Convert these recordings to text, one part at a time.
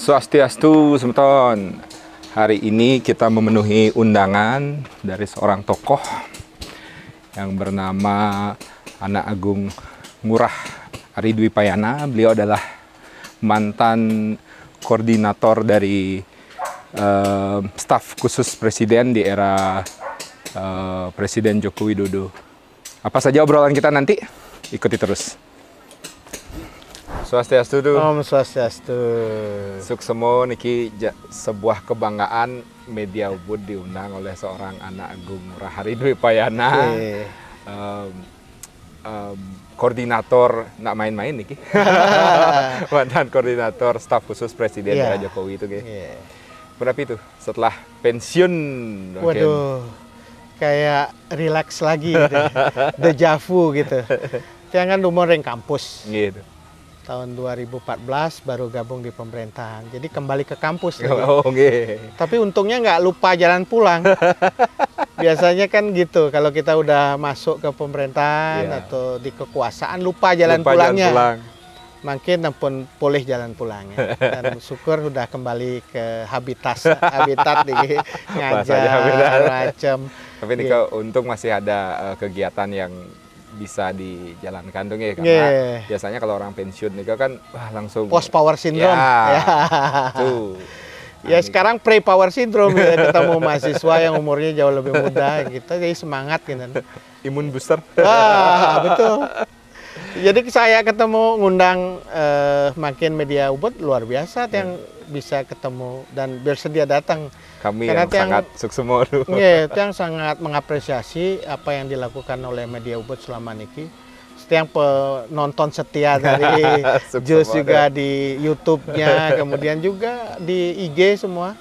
Swastiastu, semeton. Hari ini kita memenuhi undangan dari seorang tokoh yang bernama Anak Agung Ngurah Ari Dwi Payana. Beliau adalah mantan koordinator dari staf khusus presiden di era Presiden Joko Widodo. Apa saja obrolan kita nanti? Ikuti terus. Swastiastu tuh. Om Swastiastu. Suksemo niki sebuah kebanggaan media Ubud diundang oleh seorang Anak Agung Ngurah Ari Dwi Payana. Koordinator, nak main-main niki. Mantan koordinator staf khusus Presiden era Jokowi itu berapa itu setelah pensiun? Waduh, kayak relax lagi gitu. Deja vu gitu. Jangan umur yang kampus. Gitu. Tahun 2014 baru gabung di pemerintahan. Jadi kembali ke kampus. Tapi untungnya nggak lupa jalan pulang. Biasanya kan gitu, kalau kita udah masuk ke pemerintahan atau di kekuasaan lupa jalan pulangnya. Makin pun pulih jalan pulangnya. Dan syukur udah kembali ke habitat nih, ngajar macam. Tapi ini untung masih ada kegiatan yang bisa dijalankan dong ya, karena biasanya kalau orang pensiun nih kan langsung post power syndrome. Ya sekarang pre power syndrome ya, ketemu mahasiswa yang umurnya jauh lebih muda, kita jadi semangat gitu. Imun booster. Betul. Jadi saya ketemu ngundang makin media Ubud luar biasa yang bisa ketemu dan bersedia datang. Kami yang sangat suksemo. Yang sangat mengapresiasi apa yang dilakukan oleh media Ubud selama niki. Yang penonton setia dari Jus juga di YouTube-nya, kemudian juga di IG semua.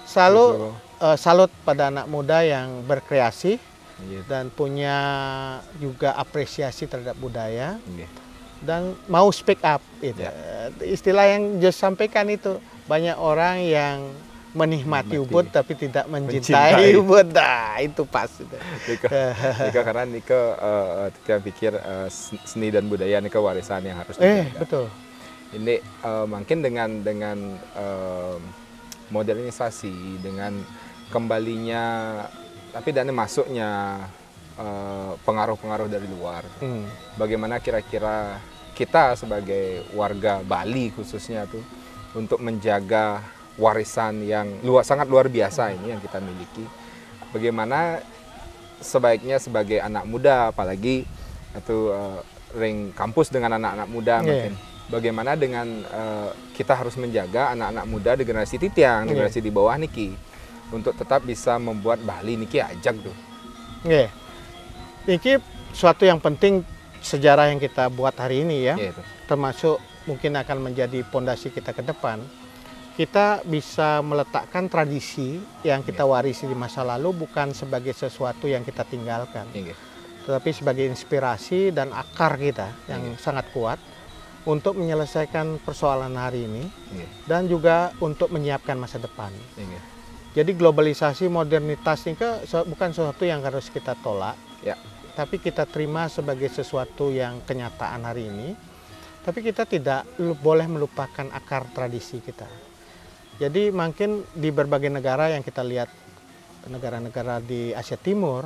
Selalu salut pada anak muda yang berkreasi dan punya juga apresiasi terhadap budaya dan mau speak up. Istilah yang Jus sampaikan itu, banyak orang yang menikmati Ubud tapi tidak mencintai Ubud. Nah, itu pas. Nika karena Nika kita pikir seni dan budaya Nika warisan yang harus dijaga. Betul. Ini mungkin dengan modernisasi, dengan kembalinya, tapi dan masuknya pengaruh-pengaruh dari luar. Bagaimana kira-kira kita sebagai warga Bali khususnya tuh untuk menjaga warisan yang sangat luar biasa ini yang kita miliki. Bagaimana sebaiknya sebagai anak muda, apalagi atau ring kampus dengan anak-anak muda mungkin. Bagaimana dengan kita harus menjaga anak-anak muda di generasi titiang, generasi di bawah niki, untuk tetap bisa membuat Bali niki ajak tuh. Niki suatu yang penting sejarah yang kita buat hari ini ya, termasuk mungkin akan menjadi pondasi kita ke depan. Kita bisa meletakkan tradisi yang kita warisi di masa lalu bukan sebagai sesuatu yang kita tinggalkan, tetapi sebagai inspirasi dan akar kita yang sangat kuat untuk menyelesaikan persoalan hari ini dan juga untuk menyiapkan masa depan. Jadi globalisasi, modernitas ini bukan sesuatu yang harus kita tolak, tapi kita terima sebagai sesuatu yang kenyataan hari ini. Tapi kita tidak boleh melupakan akar tradisi kita. Jadi makin di berbagai negara yang kita lihat, negara-negara di Asia Timur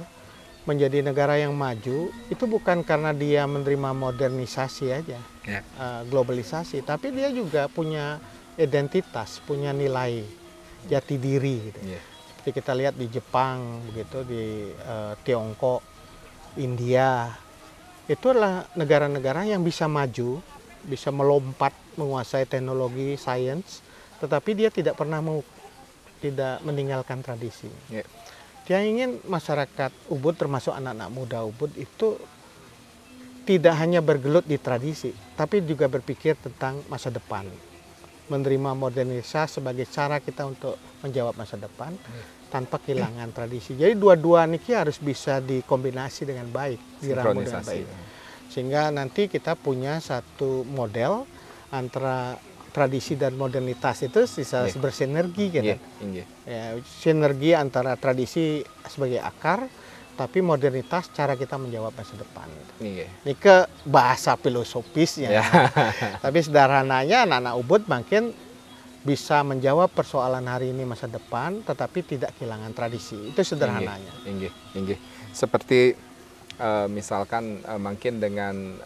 menjadi negara yang maju, itu bukan karena dia menerima modernisasi aja, globalisasi, tapi dia juga punya identitas, punya nilai jati diri. Gitu. Seperti kita lihat di Jepang, begitu di Tiongkok, India, itu adalah negara-negara yang bisa maju, bisa melompat menguasai teknologi, sains, tetapi dia tidak pernah tidak meninggalkan tradisi. Dia ingin masyarakat Ubud, termasuk anak-anak muda Ubud, itu tidak hanya bergelut di tradisi, tapi juga berpikir tentang masa depan. Menerima modernisasi sebagai cara kita untuk menjawab masa depan tanpa kehilangan tradisi. Jadi dua-dua niki harus bisa dikombinasi dengan baik, diramu dengan baik. Sehingga nanti kita punya satu model antara tradisi dan modernitas itu bisa bersinergi gitu. Sinergi antara tradisi sebagai akar, tapi modernitas cara kita menjawab masa depan. Ini ke bahasa filosofisnya. Tapi sederhananya anak-anak Ubud makin bisa menjawab persoalan hari ini masa depan, tetapi tidak kehilangan tradisi. Itu sederhananya. Inggih. Seperti misalkan mungkin dengan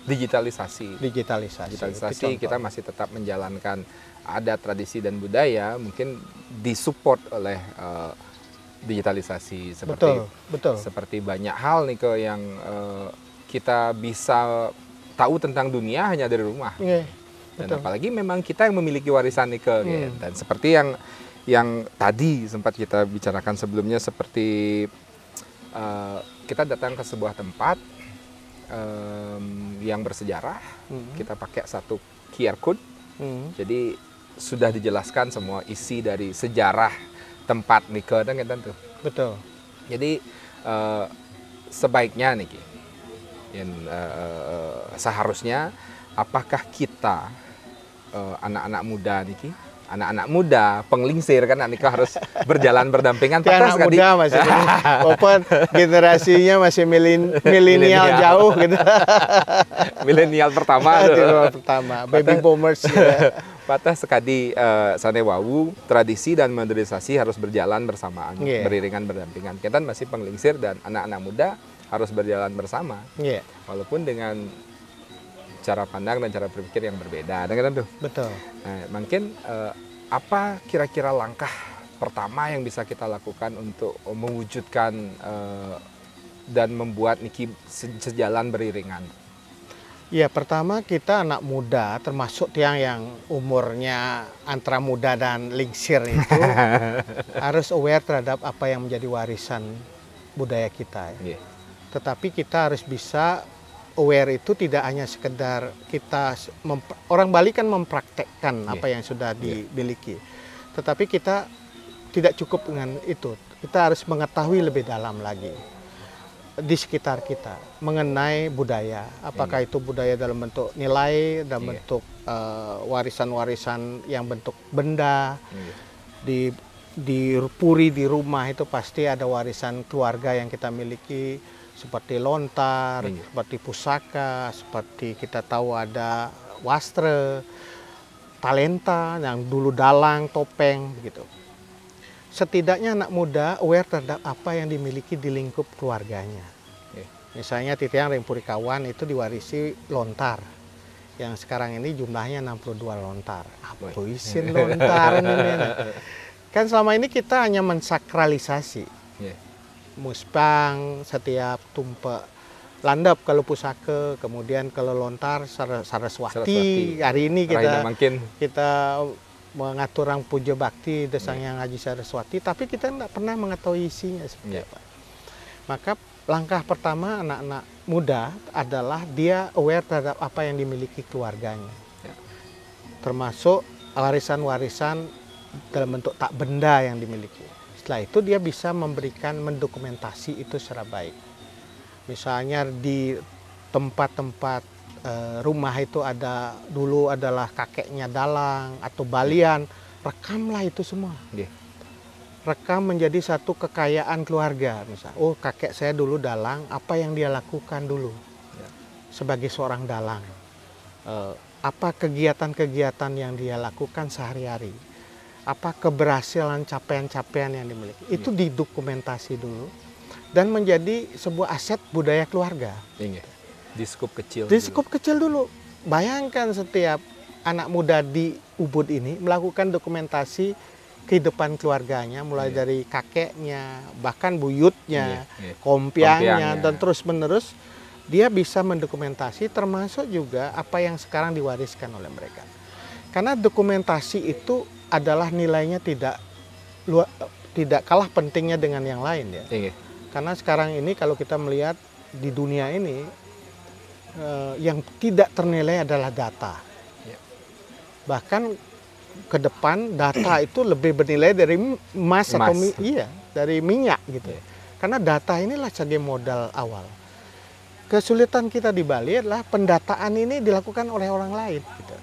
digitalisasi kita masih tetap menjalankan adat, tradisi dan budaya, mungkin disupport oleh digitalisasi seperti banyak hal nih yang kita bisa tahu tentang dunia hanya dari rumah. Dan apalagi memang kita yang memiliki warisan nih dan seperti yang tadi sempat kita bicarakan sebelumnya, seperti kita datang ke sebuah tempat yang bersejarah, kita pakai satu QR code, jadi sudah dijelaskan semua isi dari sejarah tempat nih tentu. Betul. Jadi sebaiknya nih seharusnya apakah kita anak-anak muda nih, anak-anak muda penglingsir kan nikah harus berjalan berdampingan. Anak muda masih open, generasinya masih milenial jauh gitu. Milenial pertama baby boomers gitu. Patah sekali sanewawu, tradisi dan modernisasi harus berjalan bersamaan, beriringan berdampingan. Kita masih penglingsir dan anak-anak muda harus berjalan bersama. Walaupun dengan cara pandang dan cara berpikir yang berbeda, tuh. Betul. Nah, mungkin apa kira-kira langkah pertama yang bisa kita lakukan untuk mewujudkan dan membuat niki sejalan beriringan? Ya, pertama kita anak muda, termasuk yang umurnya antara muda dan lingsir itu harus aware terhadap apa yang menjadi warisan budaya kita. Tetapi kita harus bisa aware itu tidak hanya sekedar kita orang Bali kan mempraktekkan apa yang sudah dimiliki, tetapi kita tidak cukup dengan itu. Kita harus mengetahui lebih dalam lagi di sekitar kita mengenai budaya, apakah itu budaya dalam bentuk nilai, dalam bentuk warisan-warisan yang bentuk benda. Di puri di rumah itu pasti ada warisan keluarga yang kita miliki, seperti lontar, seperti pusaka, seperti kita tahu ada wastra, talenta yang dulu dalang, topeng begitu. Setidaknya anak muda aware terhadap apa yang dimiliki di lingkup keluarganya. Misalnya Titiang Rempuri Kawan itu diwarisi lontar, yang sekarang ini jumlahnya 62 lontar. Apa isin lontar ini? Kan selama ini kita hanya mensakralisasi. Muspang setiap tumpek landap kalau pusaka, kemudian kalau lontar Saraswati. Hari ini kita mengatur orang puja bakti Desang Yang Haji Saraswati, tapi kita tidak pernah mengetahui isinya seperti apa. Maka langkah pertama anak-anak muda adalah dia aware terhadap apa yang dimiliki keluarganya, termasuk warisan-warisan dalam bentuk tak benda yang dimiliki. Setelah itu dia bisa mendokumentasi itu secara baik. Misalnya di tempat-tempat rumah itu dulu adalah kakeknya dalang atau balian, rekamlah itu semua. Rekam menjadi satu kekayaan keluarga. Misal, oh kakek saya dulu dalang, apa yang dia lakukan dulu sebagai seorang dalang, apa kegiatan-kegiatan yang dia lakukan sehari-hari, apa keberhasilan capaian-capaian yang dimiliki, itu didokumentasi dulu dan menjadi sebuah aset budaya keluarga. Di skup kecil. Dulu. Bayangkan setiap anak muda di Ubud ini melakukan dokumentasi kehidupan keluarganya, mulai dari kakeknya, bahkan buyutnya, kompiangnya, dan terus-menerus dia bisa mendokumentasi, termasuk juga apa yang sekarang diwariskan oleh mereka. Karena dokumentasi itu adalah nilainya tidak kalah pentingnya dengan yang lain ya. Karena sekarang ini kalau kita melihat di dunia ini yang tidak ternilai adalah data. Bahkan ke depan data itu lebih bernilai dari emas. Atau dari minyak gitu. Karena data inilah sebagai modal awal. Kesulitan kita di Bali adalah pendataan ini dilakukan oleh orang lain gitu.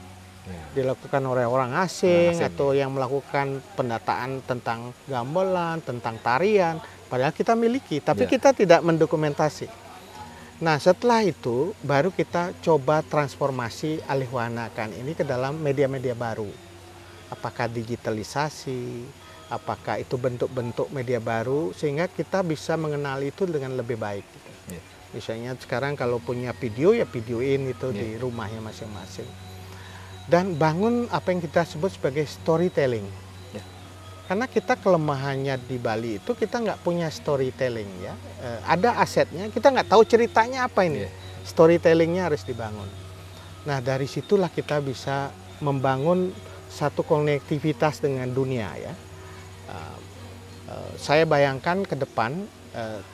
Dilakukan oleh orang asing atau yang melakukan pendataan tentang gamelan, tentang tarian, padahal kita miliki, tapi kita tidak mendokumentasi. Nah, setelah itu baru kita coba transformasi alihwanakan ini ke dalam media-media baru. apakah digitalisasi, apakah itu bentuk-bentuk media baru, sehingga kita bisa mengenal itu dengan lebih baik. Gitu. Yeah. Misalnya sekarang kalau punya video, ya videoin itu di rumahnya masing-masing. Dan bangun apa yang kita sebut sebagai storytelling. Yeah. Karena kita kelemahannya di Bali itu kita nggak punya storytelling ya. Ada asetnya, kita nggak tahu ceritanya apa ini. Yeah. Storytellingnya harus dibangun. Nah dari situlah kita bisa membangun satu konektivitas dengan dunia ya. Saya bayangkan ke depan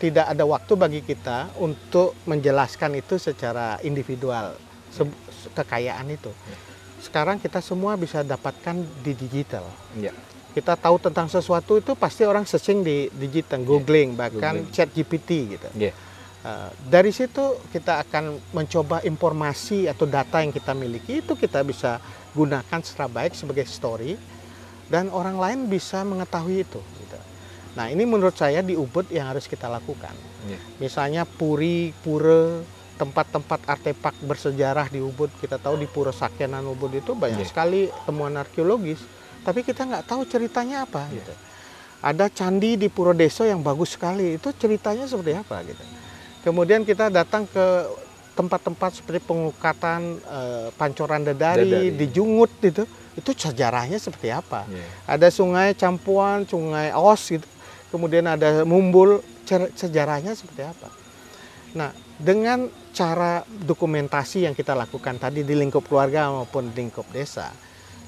tidak ada waktu bagi kita untuk menjelaskan itu secara individual, kekayaan itu. Sekarang kita semua bisa dapatkan di digital. Ya. Kita tahu tentang sesuatu itu pasti orang searching di digital, googling, bahkan ChatGPT gitu. Ya. Dari situ kita akan mencoba informasi atau data yang kita miliki itu kita bisa gunakan secara baik sebagai story dan orang lain bisa mengetahui itu. Gitu. Nah ini menurut saya di Ubud yang harus kita lakukan. Yeah. Misalnya pura, tempat-tempat artefak bersejarah di Ubud. Kita tahu di Pura Sakyanan Ubud itu banyak sekali temuan arkeologis, tapi kita nggak tahu ceritanya apa. Gitu. Ada candi di Pura Deso yang bagus sekali, itu ceritanya seperti apa gitu. Kemudian kita datang ke tempat-tempat seperti pengukatan pancoran dedari di Jungut itu sejarahnya seperti apa. Ada sungai Campuan, sungai Os gitu. Kemudian ada Mumbul, sejarahnya seperti apa. Nah, dengan cara dokumentasi yang kita lakukan tadi di lingkup keluarga maupun di lingkup desa,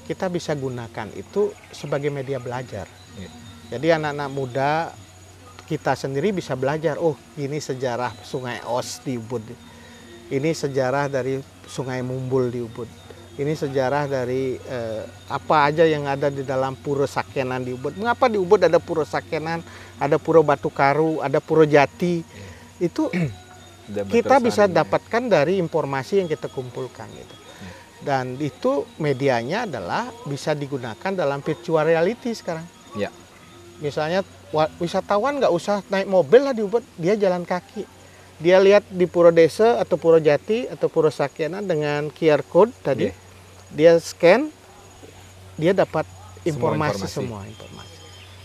kita bisa gunakan itu sebagai media belajar. Jadi anak-anak muda kita sendiri bisa belajar, oh ini sejarah sungai Os di Ubud, ini sejarah dari sungai Mumbul di Ubud, ini sejarah dari apa aja yang ada di dalam Pura Sakyanan di Ubud. Mengapa di Ubud ada Pura Sakyanan, ada Pura Batu Karu, ada Pura Jati, itu kita bisa dapatkan dari informasi yang kita kumpulkan gitu. Dan itu medianya adalah bisa digunakan dalam virtual reality sekarang. Ya. Misalnya wisatawan nggak usah naik mobil lah di Ubud, dia jalan kaki. Dia lihat di Pura Desa atau Pura Jati atau Pura Sakyanan dengan QR code tadi, dia scan, dia dapat informasi. Semua informasi.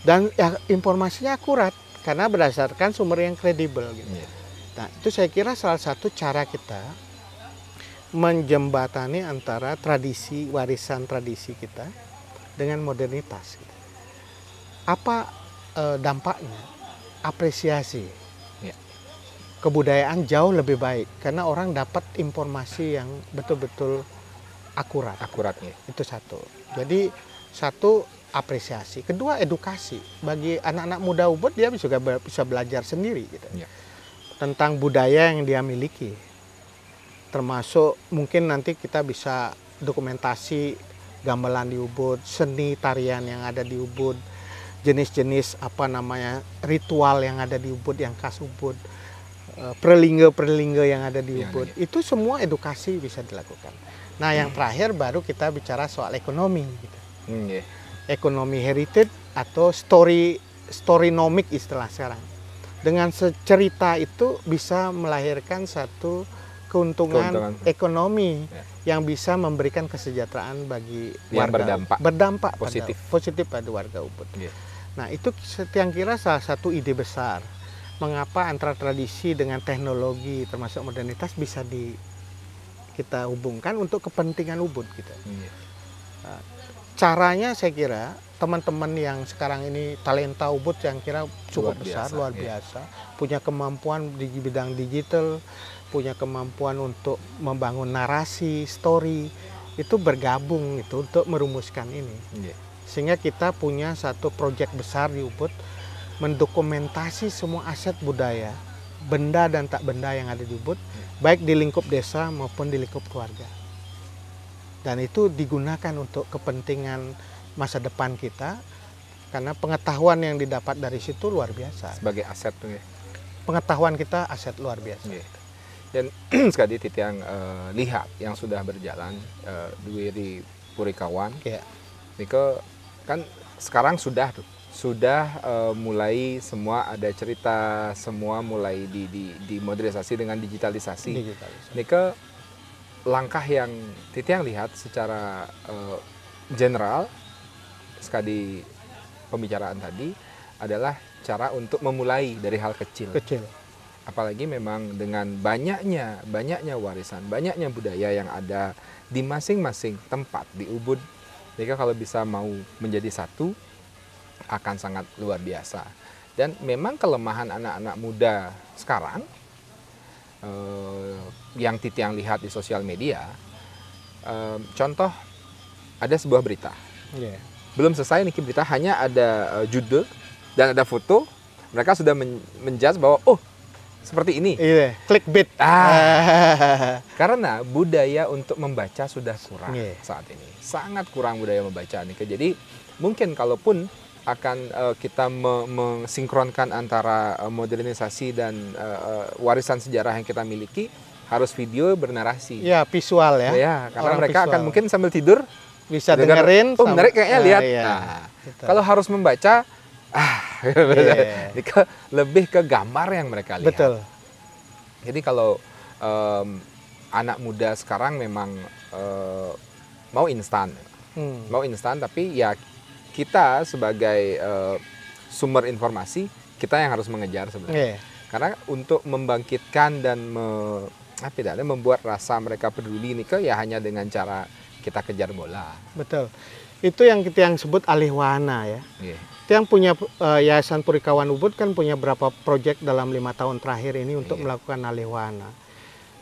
Dan ya, informasinya akurat karena berdasarkan sumber yang kredibel. Gitu. Nah itu saya kira salah satu cara kita menjembatani antara tradisi, warisan tradisi kita dengan modernitas. Gitu. Apa dampaknya? Apresiasi. Ya. Kebudayaan jauh lebih baik karena orang dapat informasi yang betul-betul akurat. Akuratnya. Itu satu. Jadi satu apresiasi. Kedua edukasi. Bagi anak-anak muda Ubud dia juga bisa belajar sendiri gitu. Ya. Tentang budaya yang dia miliki. Termasuk mungkin nanti kita bisa dokumentasi gamelan di Ubud, seni tarian yang ada di Ubud, jenis-jenis apa namanya ritual yang ada di Ubud yang khas Ubud, perlingga-perlingga yang ada di Ubud, itu semua edukasi bisa dilakukan. Nah yang terakhir baru kita bicara soal ekonomi, gitu. Ekonomi heritage atau storynomic istilah sekarang. Dengan cerita itu bisa melahirkan satu keuntungan ekonomi yang bisa memberikan kesejahteraan bagi warga, berdampak positif pada warga Ubud. Nah itu yang kira salah satu ide besar mengapa antara tradisi dengan teknologi termasuk modernitas bisa kita hubungkan untuk kepentingan Ubud gitu. Caranya saya kira teman-teman yang sekarang ini talenta Ubud yang kira cukup besar, luar biasa, punya kemampuan di bidang digital, punya kemampuan untuk membangun narasi, story, itu bergabung itu untuk merumuskan ini. Sehingga kita punya satu proyek besar di Ubud mendokumentasi semua aset budaya, benda dan tak benda yang ada di Ubud, baik di lingkup desa maupun di lingkup keluarga. Dan itu digunakan untuk kepentingan masa depan kita, karena pengetahuan yang didapat dari situ luar biasa. Sebagai aset tuh ya? Pengetahuan kita aset luar biasa. Dan sekali titiang lihat yang sudah berjalan di Purikawan, Niko kan sekarang sudah mulai semua ada cerita, semua mulai dimodernisasi dengan digitalisasi. Niko langkah yang titiang lihat secara general sekali pembicaraan tadi adalah cara untuk memulai dari hal kecil. Apalagi memang dengan banyaknya warisan, banyaknya budaya yang ada di masing-masing tempat di Ubud. Jadi kalau bisa mau menjadi satu akan sangat luar biasa. Dan memang kelemahan anak-anak muda sekarang yang Titiang lihat di sosial media, contoh ada sebuah berita. Belum selesai nih berita, hanya ada judul dan ada foto, mereka sudah menjudge bahwa seperti ini. Clickbait. Karena budaya untuk membaca sudah kurang saat ini. Sangat kurang budaya membaca nih. Jadi mungkin kalaupun akan kita mensinkronkan antara modernisasi dan warisan sejarah yang kita miliki, harus video bernarasi. Ya, visual ya. Ya, karena mereka visual. Akan mungkin sambil tidur bisa dengerin. Menarik kayaknya lihat. Kalau harus membaca, lebih ke gambar yang mereka lihat. Betul. Jadi kalau anak muda sekarang memang mau instan, tapi ya kita sebagai sumber informasi kita yang harus mengejar sebenarnya. Karena untuk membangkitkan dan membuat rasa mereka peduli ini ya hanya dengan cara kita kejar bola. Betul. Itu yang kita sebut alih wahana ya. Yang punya Yayasan Purikawan Ubud kan punya berapa proyek dalam 5 tahun terakhir ini untuk melakukan alih wahana.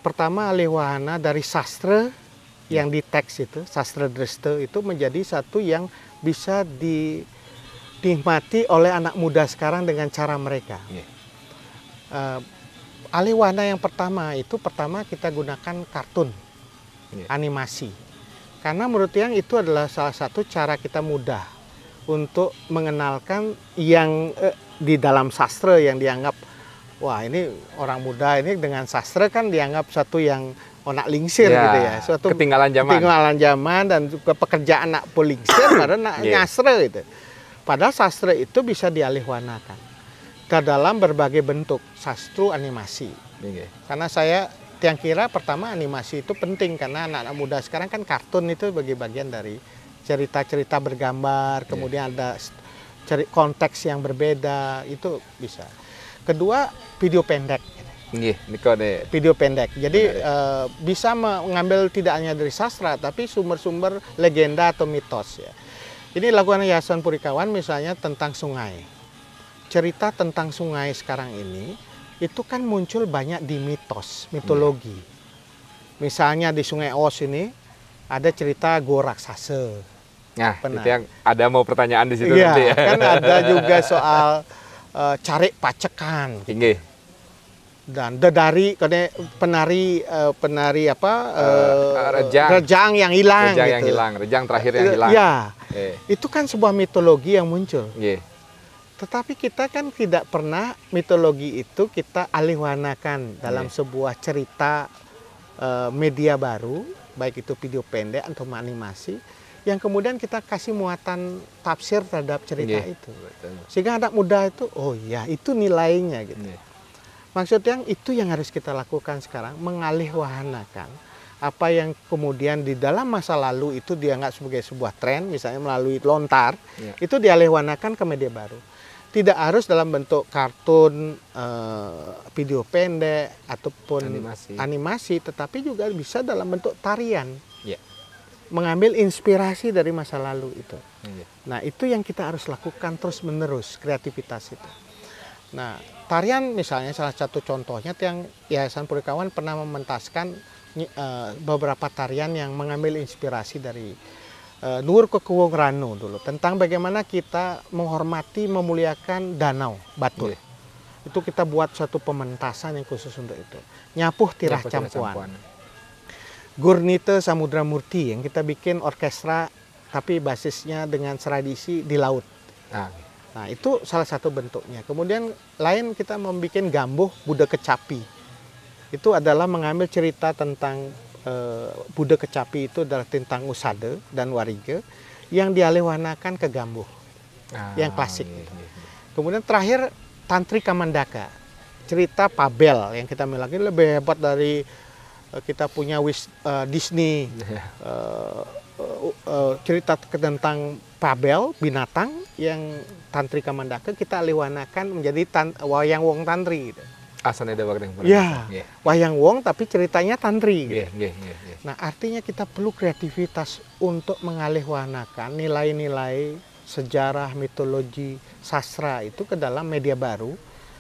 Pertama, alih wahana dari sastra yang di teks itu, sastra Dreste itu menjadi satu yang bisa dinikmati oleh anak muda sekarang dengan cara mereka. Alih wahana yang pertama kita gunakan kartun, animasi. Karena menurut yang itu adalah salah satu cara kita mudah untuk mengenalkan yang di dalam sastra yang dianggap, wah ini orang muda ini dengan sastra kan dianggap satu yang onak lingsir gitu ya. Suatu ketinggalan zaman dan juga pekerjaan anak polingsir pada nyastra gitu. Padahal sastra itu bisa dialihwanakan ke dalam berbagai bentuk sastra animasi. Karena saya yang kira pertama animasi itu penting karena anak-anak muda sekarang kan kartun itu bagi bagian dari cerita-cerita bergambar, kemudian ada konteks yang berbeda, itu bisa. Kedua, video pendek. Video pendek. Jadi bisa mengambil tidak hanya dari sastra tapi sumber-sumber legenda atau mitos ya. Ini lakukan Yayasan Purikawan misalnya tentang sungai. Cerita tentang sungai sekarang ini itu kan muncul banyak di mitos, mitologi. Misalnya di Sungai Os ini ada cerita Gua Raksasa. Nah, itu yang ada mau pertanyaan di situ nanti ya. Kan ada juga soal Carik Pacekan. Dan Dedari, penari Rejang yang hilang. Rejang terakhir yang hilang. Ya, itu kan sebuah mitologi yang muncul. Tetapi kita kan tidak pernah mitologi itu kita alihwanakan dalam sebuah cerita media baru, baik itu video pendek atau animasi, yang kemudian kita kasih muatan tafsir terhadap cerita itu. Sehingga anak muda itu, oh ya itu nilainya gitu. Maksudnya itu yang harus kita lakukan sekarang, mengalihwahanakan apa yang kemudian di dalam masa lalu itu dianggap sebagai sebuah tren, misalnya melalui lontar, itu dialihwanakan ke media baru. Tidak harus dalam bentuk kartun, video pendek, ataupun animasi, tetapi juga bisa dalam bentuk tarian. Mengambil inspirasi dari masa lalu itu. Nah, itu yang kita harus lakukan terus-menerus, kreativitas itu. Nah, tarian misalnya salah satu contohnya yang Yayasan Purikawan pernah mementaskan beberapa tarian yang mengambil inspirasi dari Nur Kekuwung Rano dulu, tentang bagaimana kita menghormati, memuliakan danau Batur. Itu kita buat satu pementasan yang khusus untuk itu. Nyapuh Tirah Campuan. Gurnite Samudra Murti yang kita bikin orkestra tapi basisnya dengan tradisi di laut. Nah, itu salah satu bentuknya. Kemudian lain kita membuat Gambuh Buddha Kecapi. Itu adalah mengambil cerita tentang Buddha Kecapi itu adalah tentang Usade dan Warige yang dialihwanakan ke Gambuh yang klasik. Kemudian terakhir Tantri Kamandaka, cerita Pabel yang kita miliki lebih hebat dari kita punya Disney, cerita tentang Pabel, binatang yang Tantri Kamandaka, kita alihwanakan menjadi wayang wong tantri gitu. Asalnya ada wayang wong. Ya, wayang wong tapi ceritanya tantri gitu. Yeah. Nah, artinya kita perlu kreativitas untuk mengalihwanakan nilai-nilai sejarah, mitologi, sastra itu ke dalam media baru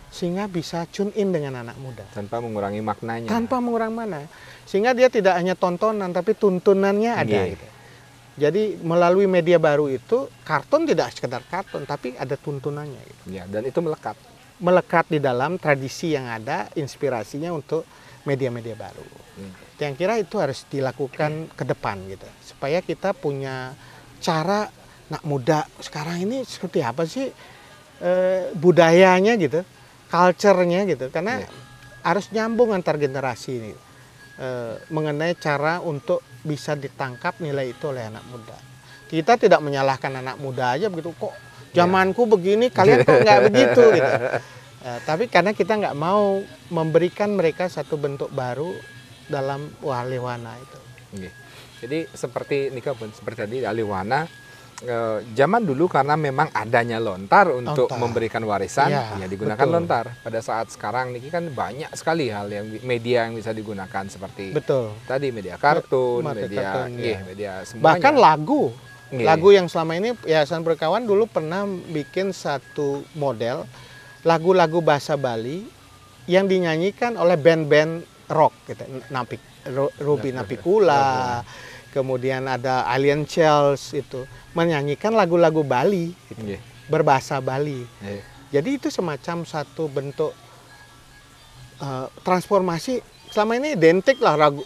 sehingga bisa tune in dengan anak muda. Tanpa mengurangi maknanya. Tanpa mengurangi mana. Sehingga dia tidak hanya tontonan tapi tuntunannya ada gitu. Jadi melalui media baru itu kartun tidak sekedar kartun tapi ada tuntunannya gitu. Ya, dan itu melekat. Melekat di dalam tradisi yang ada, inspirasinya untuk media-media baru. Yang kira itu harus dilakukan ke depan gitu. Supaya kita punya cara anak muda sekarang ini seperti apa sih budayanya gitu, culture-nya gitu. Karena harus nyambung antar generasi ini. Mengenai cara untuk bisa ditangkap nilai itu oleh anak muda. Kita tidak menyalahkan anak muda aja begitu, kok zamanku begini, kalian kok nggak begitu gitu. Tapi karena kita nggak mau memberikan mereka satu bentuk baru dalam waliwana itu. Jadi seperti Nika pun seperti tadi Aliwana, zaman dulu karena memang adanya lontar untuk memberikan warisan, ya digunakan lontar. Pada saat sekarang ini kan banyak sekali hal yang media yang bisa digunakan seperti tadi media kartun, media semuanya. Bahkan lagu yang selama ini Yayasan Berkawan dulu pernah bikin satu model lagu-lagu bahasa Bali yang dinyanyikan oleh band-band rock gitu, Ruby Napikula, kemudian ada Alien Shells itu menyanyikan lagu-lagu Bali gitu, berbahasa Bali. Jadi itu semacam satu bentuk transformasi. Selama ini identik lah lagu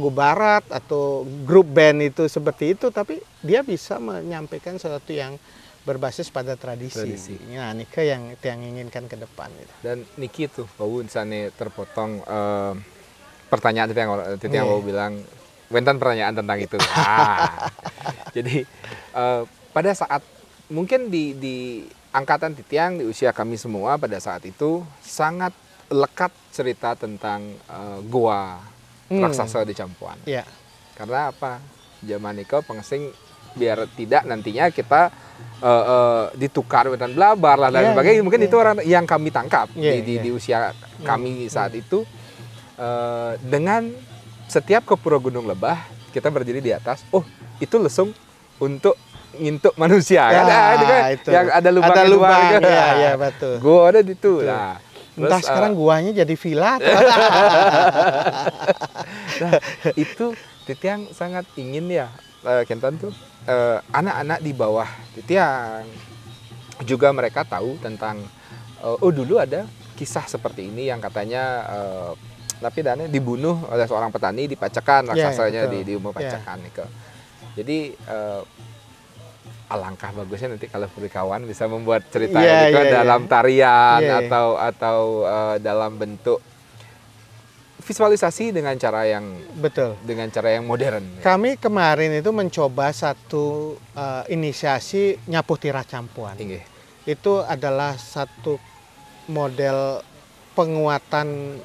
barat atau grup band itu seperti itu, tapi dia bisa menyampaikan sesuatu yang berbasis pada tradisi. Nah, Nika yang inginkan ke depan. Gitu. Dan Niki tuh, Wawun sana terpotong pertanyaan itu yang Wawu bilang, Wentan pertanyaan tentang itu. Jadi pada saat mungkin di angkatan Titiang, di usia kami semua pada saat itu sangat lekat cerita tentang gua raksasa di Campuan. Karena apa? Zaman Nika pengesing biar tidak nantinya kita ditukar dan blabar lah dan sebagainya. Mungkin itu orang yang kami tangkap di usia kami saat itu. Dengan setiap ke Pura Gunung Lebah kita berdiri di atas, itu lesung untuk ngintuk manusia kan? Itu. Yang ada lubang, betul. Gua ada di itu. Nah, entah sekarang guanya jadi villa. Nah, itu Titiang sangat ingin ya, Kenton tuh anak-anak di bawah Titiang juga mereka tahu tentang dulu ada kisah seperti ini yang katanya tapi Dane dibunuh oleh seorang petani di Pacakan, raksasanya di Umur Pacakan. Jadi alangkah bagusnya nanti kalau Purikawan bisa membuat cerita itu dalam tarian atau dalam bentuk visualisasi dengan cara yang modern. Kami kemarin itu mencoba satu inisiasi Nyapuh Tira Campuan. Itu adalah satu model penguatan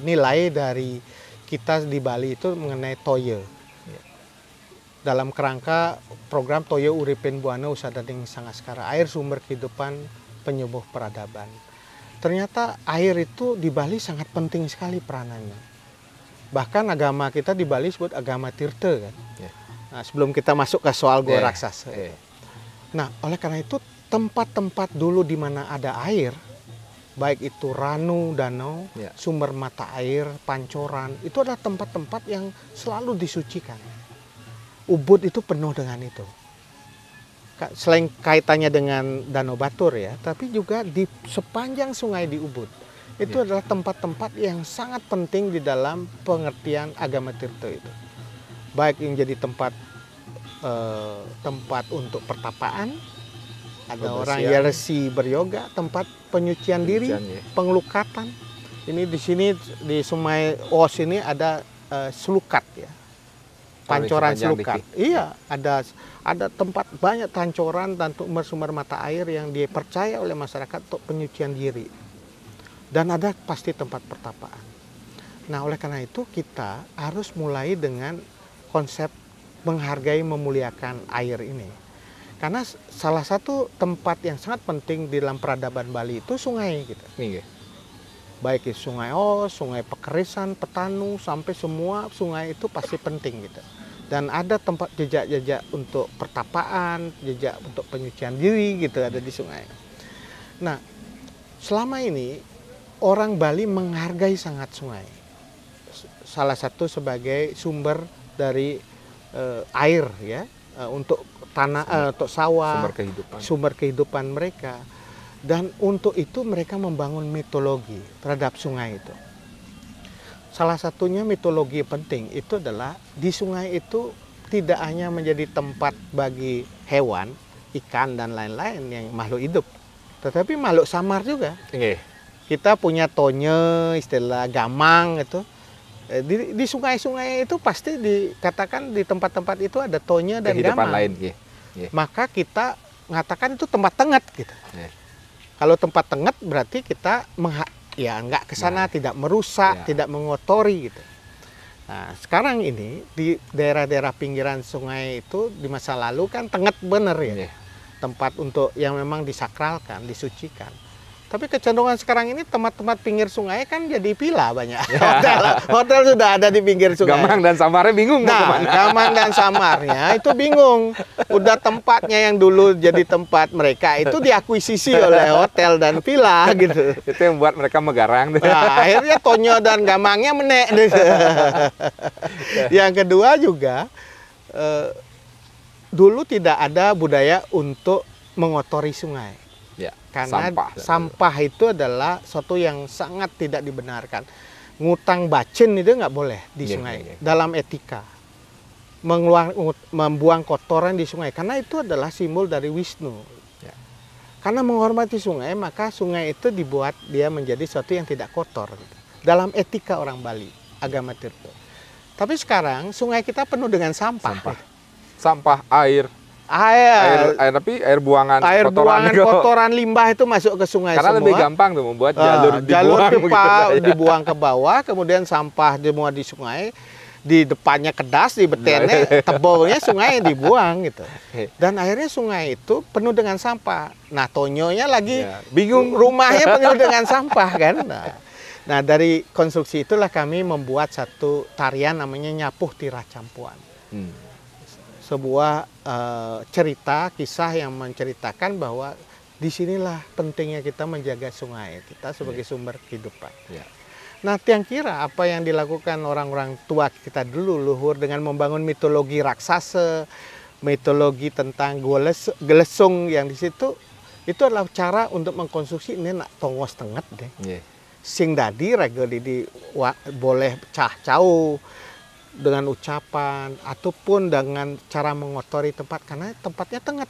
nilai dari kita di Bali itu mengenai toye. Dalam kerangka program Toye Uripin Buana Usadading Sangaskara, air sumber kehidupan penyembuh peradaban. Ternyata air itu di Bali sangat penting sekali peranannya. Bahkan agama kita di Bali disebut agama Tirta kan. Nah, sebelum kita masuk ke soal gua raksasa. Nah, oleh karena itu tempat-tempat dulu di mana ada air, baik itu ranu, danau, sumber mata air, pancoran, itu adalah tempat-tempat yang selalu disucikan. Ubud itu penuh dengan itu. Selain kaitannya dengan Danau Batur ya, tapi juga di sepanjang sungai di Ubud. Itu adalah tempat-tempat yang sangat penting di dalam pengertian agama Tirta itu. Baik yang jadi tempat untuk pertapaan, ada orang yersi beryoga, tempat penyucian diri, pengelukatan. Ini di sini di Sungai Os ini ada selukat ya. Pancoran selukat. Iya, ada tempat banyak pancoran dan sumber mata air yang dipercaya oleh masyarakat untuk penyucian diri. Dan ada pasti tempat pertapaan. Nah, oleh karena itu kita harus mulai dengan konsep menghargai, memuliakan air ini. Karena salah satu tempat yang sangat penting di dalam peradaban Bali itu sungai gitu. Baik itu Sungai Os, Sungai Pekerisan, Petanu, sampai semua sungai itu pasti penting gitu. Dan ada tempat jejak-jejak untuk pertapaan, jejak untuk penyucian diri gitu ada di sungai. Nah, selama ini orang Bali menghargai sangat sungai. Salah satu sebagai sumber dari air ya, untuk tanah, untuk sawah, sumber kehidupan mereka. Dan untuk itu mereka membangun mitologi terhadap sungai itu. Salah satunya mitologi penting itu adalah di sungai itu tidak hanya menjadi tempat bagi hewan, ikan dan lain-lain yang makhluk hidup, tetapi makhluk samar juga. Kita punya tonye, istilah gamang itu. Di sungai-sungai itu pasti dikatakan di tempat-tempat itu ada tonye dan kehidupan gamang. Lain. Maka kita mengatakan itu tempat tenget gitu. Kalau tempat tenget berarti kita nggak ke sana, tidak merusak, tidak mengotori gitu. Nah, sekarang ini di daerah-daerah pinggiran sungai itu di masa lalu kan tenget bener ya. Tempat untuk yang memang disakralkan, disucikan. Tapi kecenderungan sekarang ini tempat-tempat pinggir sungai kan jadi villa banyak. Hotel sudah ada di pinggir sungai. Gamang dan samarnya bingung mau kemana. Gamang dan samarnya itu bingung. Udah tempatnya yang dulu jadi tempat mereka itu diakuisisi oleh hotel dan villa gitu. Itu yang buat mereka megarang. Nah, akhirnya tonyo dan gamangnya menek. Yang kedua juga, dulu tidak ada budaya untuk mengotori sungai. Karena sampah itu adalah sesuatu yang sangat tidak dibenarkan. Ngutang bacin itu nggak boleh di sungai. Dalam etika. Membuang kotoran di sungai. Karena itu adalah simbol dari Wisnu. Karena menghormati sungai, maka sungai itu dibuat dia menjadi sesuatu yang tidak kotor. Dalam etika orang Bali, agama Tirto. Tapi sekarang sungai kita penuh dengan sampah. Sampah, air tapi air buangan kotoran limbah itu masuk ke sungai karena semua. Lebih gampang tuh membuat jalur pipa dibuang ke bawah, kemudian sampah semua di sungai, di depannya kedas, di betene tebolnya sungai dibuang gitu. Dan akhirnya sungai itu penuh dengan sampah. Nah, tonyonya lagi bingung, rumahnya penuh dengan sampah kan. Nah, dari konstruksi itulah kami membuat satu tarian namanya Nyapuh Tirah Campuan. Sebuah cerita, kisah yang menceritakan bahwa disinilah pentingnya kita menjaga sungai kita sebagai sumber kehidupan. Nah, tiang kira apa yang dilakukan orang-orang tua kita dulu, luhur, dengan membangun mitologi raksasa, mitologi tentang gelesung yang di situ, itu adalah cara untuk mengkonstruksi ini nak tongos tenget deh. Sing dadi rega di boleh cah-cau dengan ucapan ataupun dengan cara mengotori tempat karena tempatnya tenget.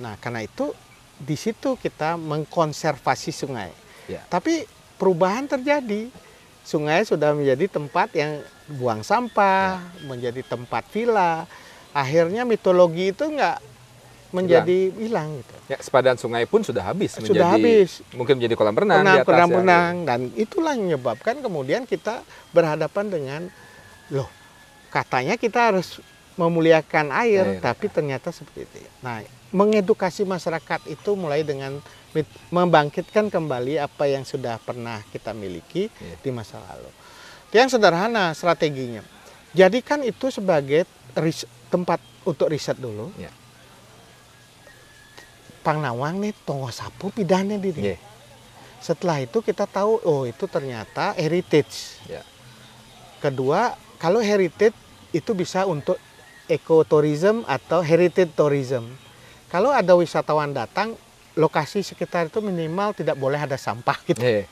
Nah, karena itu di situ kita mengkonservasi sungai. Tapi perubahan terjadi. Sungai sudah menjadi tempat yang buang sampah, menjadi tempat villa. Akhirnya mitologi itu nggak menjadi hilang gitu. Sepadan sungai pun sudah habis. Mungkin menjadi kolam renang di atas. Kolam renang, dan itulah yang menyebabkan kemudian kita berhadapan dengan loh, katanya kita harus memuliakan air, tapi ternyata seperti itu. Nah, mengedukasi masyarakat itu mulai dengan membangkitkan kembali apa yang sudah pernah kita miliki di masa lalu. Yang sederhana strateginya. Jadikan itu sebagai tempat untuk riset dulu. Pangnawang nih tongo sapu pidane diri. Setelah itu kita tahu, oh itu ternyata heritage. Kedua, kalau heritage itu bisa untuk ekotourism atau heritage tourism. Kalau ada wisatawan datang, lokasi sekitar itu minimal tidak boleh ada sampah gitu.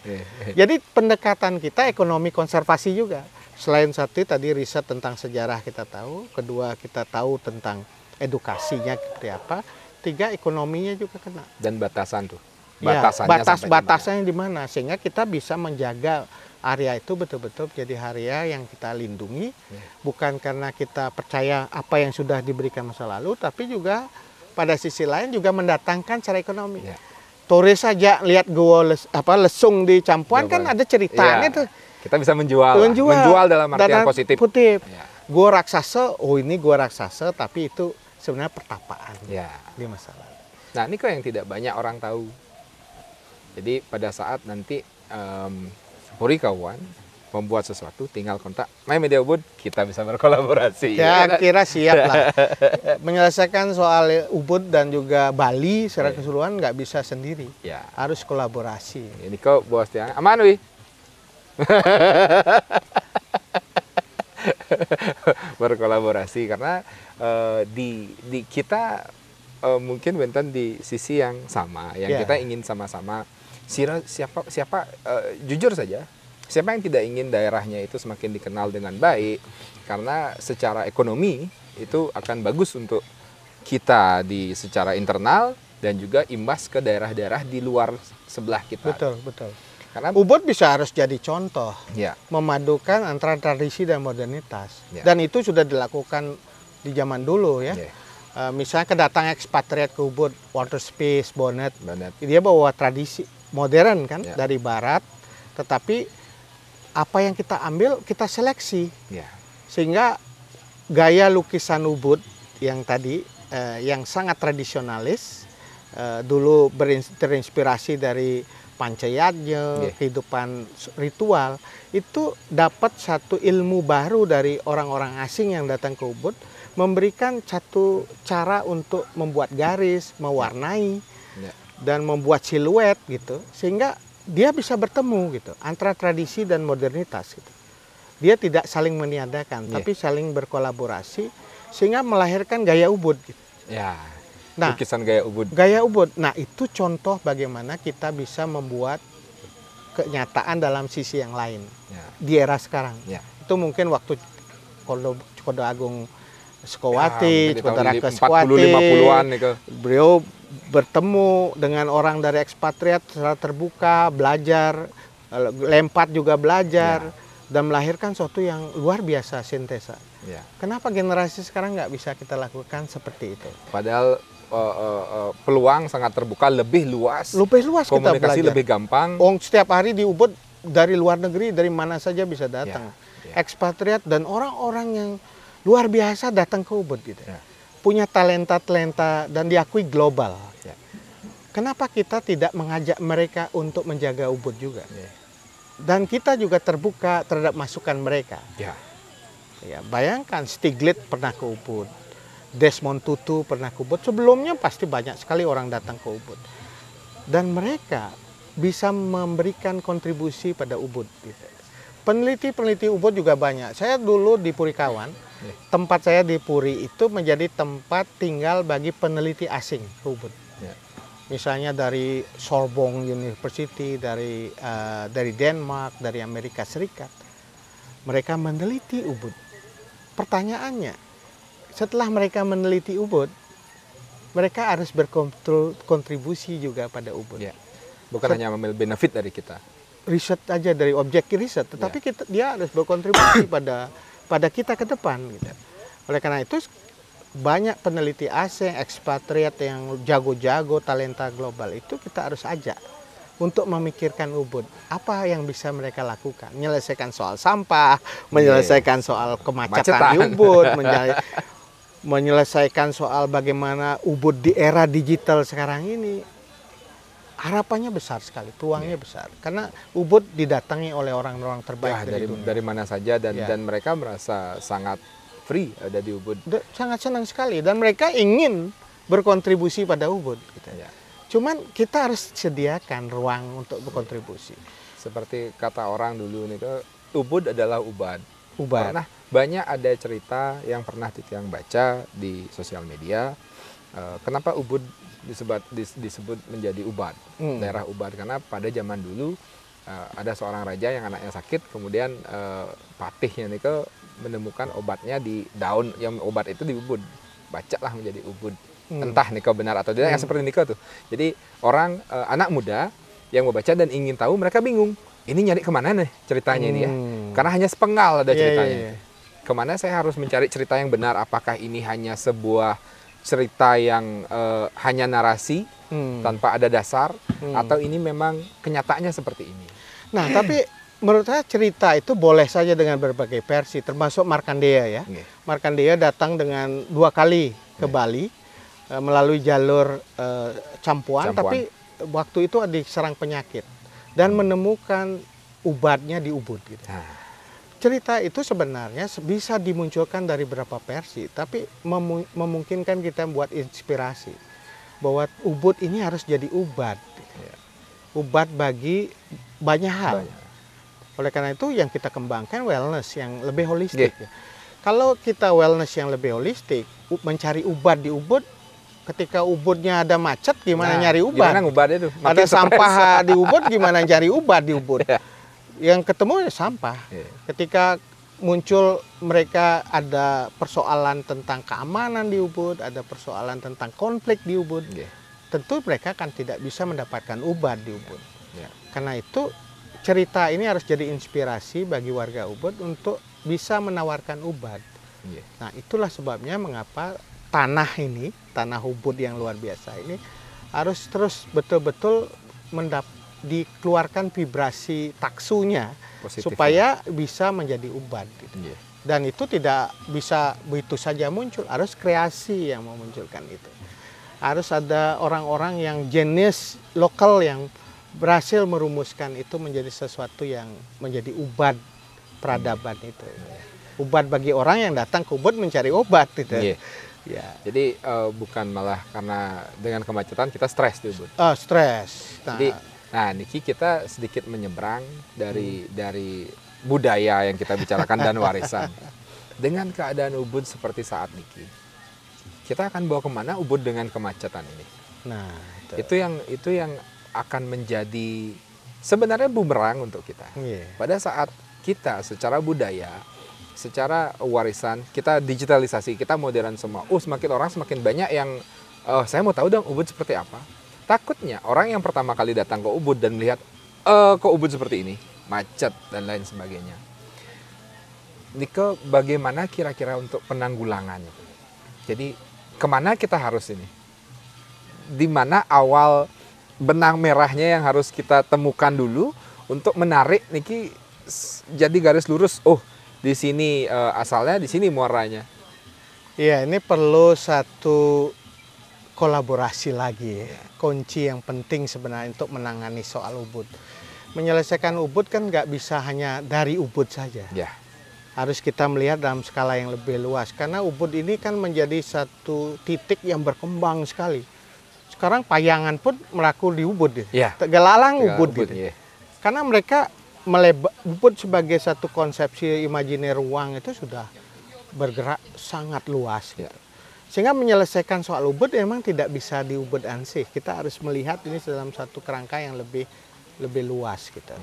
Jadi pendekatan kita ekonomi konservasi juga. Selain satu tadi riset tentang sejarah kita tahu, kedua kita tahu tentang edukasinya seperti apa, tiga ekonominya juga kena. Dan batasan tuh. Batasnya di mana sehingga kita bisa menjaga area itu betul-betul menjadi area yang kita lindungi, bukan karena kita percaya apa yang sudah diberikan masa lalu, tapi juga pada sisi lain juga mendatangkan secara ekonomi. Turis saja lihat gua lesung di Campuan kan ada ceritanya tuh. Kita bisa menjual dalam artian positif. Ya. Gua raksasa, ini gua raksasa, tapi itu sebenarnya pertapaan di masa lalu. Nah, ini kok yang tidak banyak orang tahu. Jadi pada saat nanti Puri kawan membuat sesuatu, tinggal kontak My Media Ubud, kita bisa berkolaborasi. Ya, kira siap lah. Menyelesaikan soal Ubud dan juga Bali secara keseluruhan nggak bisa sendiri. Ya. Harus kolaborasi. Ini kok bos yang aman, wi. Berkolaborasi karena di kita mungkin Benten di sisi yang sama, yang kita ingin sama-sama. Siapa jujur saja. Siapa yang tidak ingin daerahnya itu semakin dikenal dengan baik, karena secara ekonomi itu akan bagus untuk kita secara internal dan juga imbas ke daerah-daerah di luar sebelah kita. Betul. Karena Ubud harus jadi contoh, memadukan antara tradisi dan modernitas. Dan itu sudah dilakukan di zaman dulu ya. Misalnya kedatangan ekspatriat ke Ubud, Water Space, Bonnet, dia bawa tradisi modern kan dari barat, tetapi apa yang kita ambil kita seleksi, sehingga gaya lukisan Ubud yang tadi yang sangat tradisionalis, dulu terinspirasi dari Pancayatnya, kehidupan ritual, itu dapat satu ilmu baru dari orang-orang asing yang datang ke Ubud, memberikan satu cara untuk membuat garis, mewarnai, dan membuat siluet gitu, sehingga dia bisa bertemu gitu antara tradisi dan modernitas gitu. Dia tidak saling meniadakan, tapi saling berkolaborasi sehingga melahirkan gaya Ubud gitu. Nah, lukisan gaya Ubud. Gaya Ubud. Nah, itu contoh bagaimana kita bisa membuat kenyataan dalam sisi yang lain di era sekarang. Itu mungkin waktu Cokodo Agung Sukowati, Cokodo Raka Sukowati, 40-50-an beliau bertemu dengan orang dari ekspatriat secara terbuka, belajar, Lempat juga belajar, dan melahirkan sesuatu yang luar biasa, sintesa. Kenapa generasi sekarang nggak bisa kita lakukan seperti itu? Padahal peluang sangat terbuka, lebih luas kita komunikasi belajar. lebih gampang. Setiap hari di Ubud dari luar negeri, dari mana saja bisa datang. Ekspatriat dan orang-orang yang luar biasa datang ke Ubud gitu. Punya talenta-talenta dan diakui global. Kenapa kita tidak mengajak mereka untuk menjaga Ubud juga? Dan kita juga terbuka terhadap masukan mereka. Bayangkan Stiglitz pernah ke Ubud, Desmond Tutu pernah ke Ubud. Sebelumnya pasti banyak sekali orang datang ke Ubud. Dan mereka bisa memberikan kontribusi pada Ubud. Peneliti-peneliti Ubud juga banyak. Saya dulu di Puri Kawan, tempat saya di Puri itu menjadi tempat tinggal bagi peneliti asing ke Ubud. Misalnya dari Sorbonne University, dari Denmark, dari Amerika Serikat. Mereka meneliti Ubud. Pertanyaannya, setelah mereka meneliti Ubud, mereka harus berkontribusi juga pada Ubud. Bukan hanya mengambil benefit dari kita. Riset aja dari objek riset, tetapi dia harus berkontribusi pada kita ke depan. Gitu. Oleh karena itu banyak peneliti asing, ekspatriat yang jago-jago, talenta global itu kita harus ajak untuk memikirkan Ubud. Apa yang bisa mereka lakukan? Menyelesaikan soal sampah, menyelesaikan soal kemacetan di Ubud, menyelesaikan soal bagaimana Ubud di era digital sekarang ini. Harapannya besar sekali, peluangnya besar. Karena Ubud didatangi oleh orang-orang terbaik dari dunia. Dari mana saja dan mereka merasa sangat free ada di Ubud. Sangat senang sekali dan mereka ingin berkontribusi pada Ubud. Gitu. Cuman kita harus sediakan ruang untuk berkontribusi. Seperti kata orang dulu nih, Ubud adalah ubat. Karena banyak ada cerita yang pernah Titiang baca di sosial media. Kenapa Ubud disebut menjadi Ubad, daerah Ubad, karena pada zaman dulu ada seorang raja yang anaknya sakit, kemudian patihnya nih menemukan obatnya di daun, yang obat itu di Ubud, bacalah menjadi Ubud. Entah nih benar atau tidak, yang seperti Niko tuh. Jadi orang anak muda yang membaca dan ingin tahu, mereka bingung, ini nyari kemana nih ceritanya ini ya, karena hanya sepenggal ada ceritanya. Kemana saya harus mencari cerita yang benar? Apakah ini hanya sebuah cerita yang hanya narasi tanpa ada dasar, atau ini memang kenyataannya seperti ini? Nah, tapi menurut saya cerita itu boleh saja dengan berbagai versi, termasuk Markandeya ya. Markandeya datang dengan 2 kali ke Bali melalui jalur Campuan, tapi waktu itu diserang penyakit dan menemukan ubatnya di Ubud. Gitu. Cerita itu sebenarnya bisa dimunculkan dari beberapa versi, tapi memungkinkan kita buat inspirasi bahwa Ubud ini harus jadi ubat, ubat bagi banyak hal. Oleh karena itu yang kita kembangkan wellness yang lebih holistik. Kalau kita wellness yang lebih holistik, mencari ubat di Ubud, ketika Ubudnya ada macet, gimana nyari ubat? Gimana ubatnya itu? Ada sampah di Ubud, gimana cari ubat di Ubud? Yang ketemu sampah. Ketika muncul mereka ada persoalan tentang keamanan di Ubud, ada persoalan tentang konflik di Ubud, tentu mereka kan tidak bisa mendapatkan ubat di Ubud. Karena itu cerita ini harus jadi inspirasi bagi warga Ubud untuk bisa menawarkan ubat. Nah itulah sebabnya mengapa tanah ini, tanah Ubud yang luar biasa ini harus terus betul-betul dikeluarkan vibrasi taksunya supaya bisa menjadi ubat. Gitu. Dan itu tidak bisa begitu saja muncul, harus kreasi yang memunculkan itu. Harus ada orang-orang yang jenis lokal yang berhasil merumuskan itu menjadi sesuatu yang menjadi ubat peradaban itu. Ubat bagi orang yang datang ke Ubud mencari obat. Gitu. Jadi bukan malah karena dengan kemacetan kita stres di Ubud. Stres. Nah, Niki kita sedikit menyeberang dari budaya yang kita bicarakan dan warisan. Dengan keadaan Ubud seperti saat Niki, kita akan bawa kemana Ubud dengan kemacetan ini? Nah, itu yang akan menjadi sebenarnya bumerang untuk kita. Pada saat kita secara budaya, secara warisan, kita digitalisasi, kita modern semua. Semakin orang semakin banyak yang saya mau tahu dong Ubud seperti apa. Takutnya orang yang pertama kali datang ke Ubud dan melihat kok Ubud seperti ini, macet dan lain sebagainya. Nike, bagaimana kira-kira untuk penanggulangannya? Jadi kemana kita harus ini? Di mana awal benang merahnya yang harus kita temukan dulu untuk menarik Niki jadi garis lurus. Di sini asalnya, di sini muaranya. Iya, ini perlu satu kolaborasi lagi. Kunci yang penting sebenarnya untuk menangani soal Ubud. Menyelesaikan Ubud kan nggak bisa hanya dari Ubud saja. Harus kita melihat dalam skala yang lebih luas. Karena Ubud ini kan menjadi satu titik yang berkembang sekali. Sekarang Payangan pun melaku di Ubud. Tegalalang Ubud. Gitu. Karena mereka Ubud sebagai satu konsepsi imajiner ruang itu sudah bergerak sangat luas. Sehingga menyelesaikan soal Ubud memang tidak bisa di Ubud ansih. Kita harus melihat ini dalam satu kerangka yang lebih luas gitu.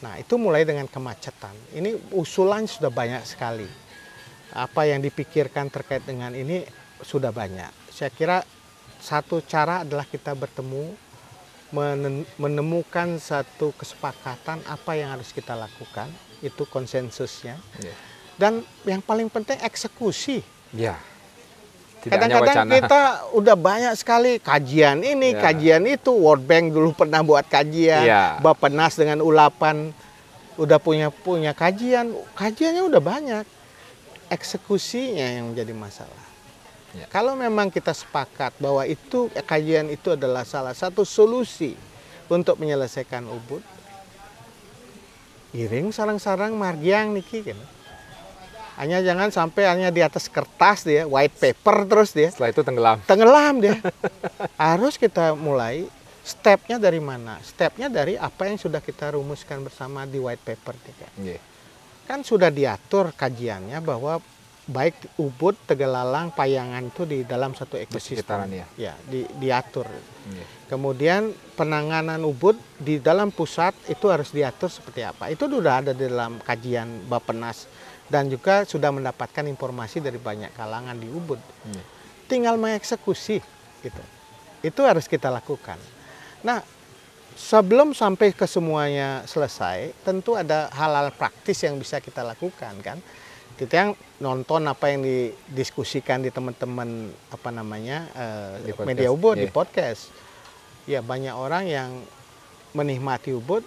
Nah, itu mulai dengan kemacetan. Ini usulan sudah banyak sekali. Apa yang dipikirkan terkait dengan ini sudah banyak. Saya kira satu cara adalah kita bertemu, menemukan satu kesepakatan apa yang harus kita lakukan, itu konsensusnya. Dan yang paling penting eksekusi. Kadang-kadang kita udah banyak sekali kajian ini, kajian itu. World Bank dulu pernah buat kajian, Bappenas dengan Ulapan udah punya kajian, kajiannya udah banyak. Eksekusinya yang menjadi masalah. Kalau memang kita sepakat bahwa itu kajian itu adalah salah satu solusi untuk menyelesaikan Ubud, iring sarang-sarang margiang niki kan. Hanya jangan sampai hanya di atas kertas dia, white paper terus dia. Setelah itu tenggelam. Tenggelam dia. Harus kita mulai stepnya dari mana? Stepnya dari apa yang sudah kita rumuskan bersama di white paper. Kan sudah diatur kajiannya bahwa baik Ubud, Tegalalang, Payangan itu di dalam satu ekosistem. Diatur. Kemudian penanganan Ubud di dalam pusat itu harus diatur seperti apa. Itu sudah ada di dalam kajian Bappenas dan juga sudah mendapatkan informasi dari banyak kalangan di Ubud. Tinggal mengeksekusi gitu. Itu harus kita lakukan. Nah, sebelum sampai ke semuanya selesai, tentu ada hal-hal praktis yang bisa kita lakukan kan. Kita yang nonton apa yang didiskusikan di teman-teman media Ubud di podcast. Ya banyak orang yang menikmati Ubud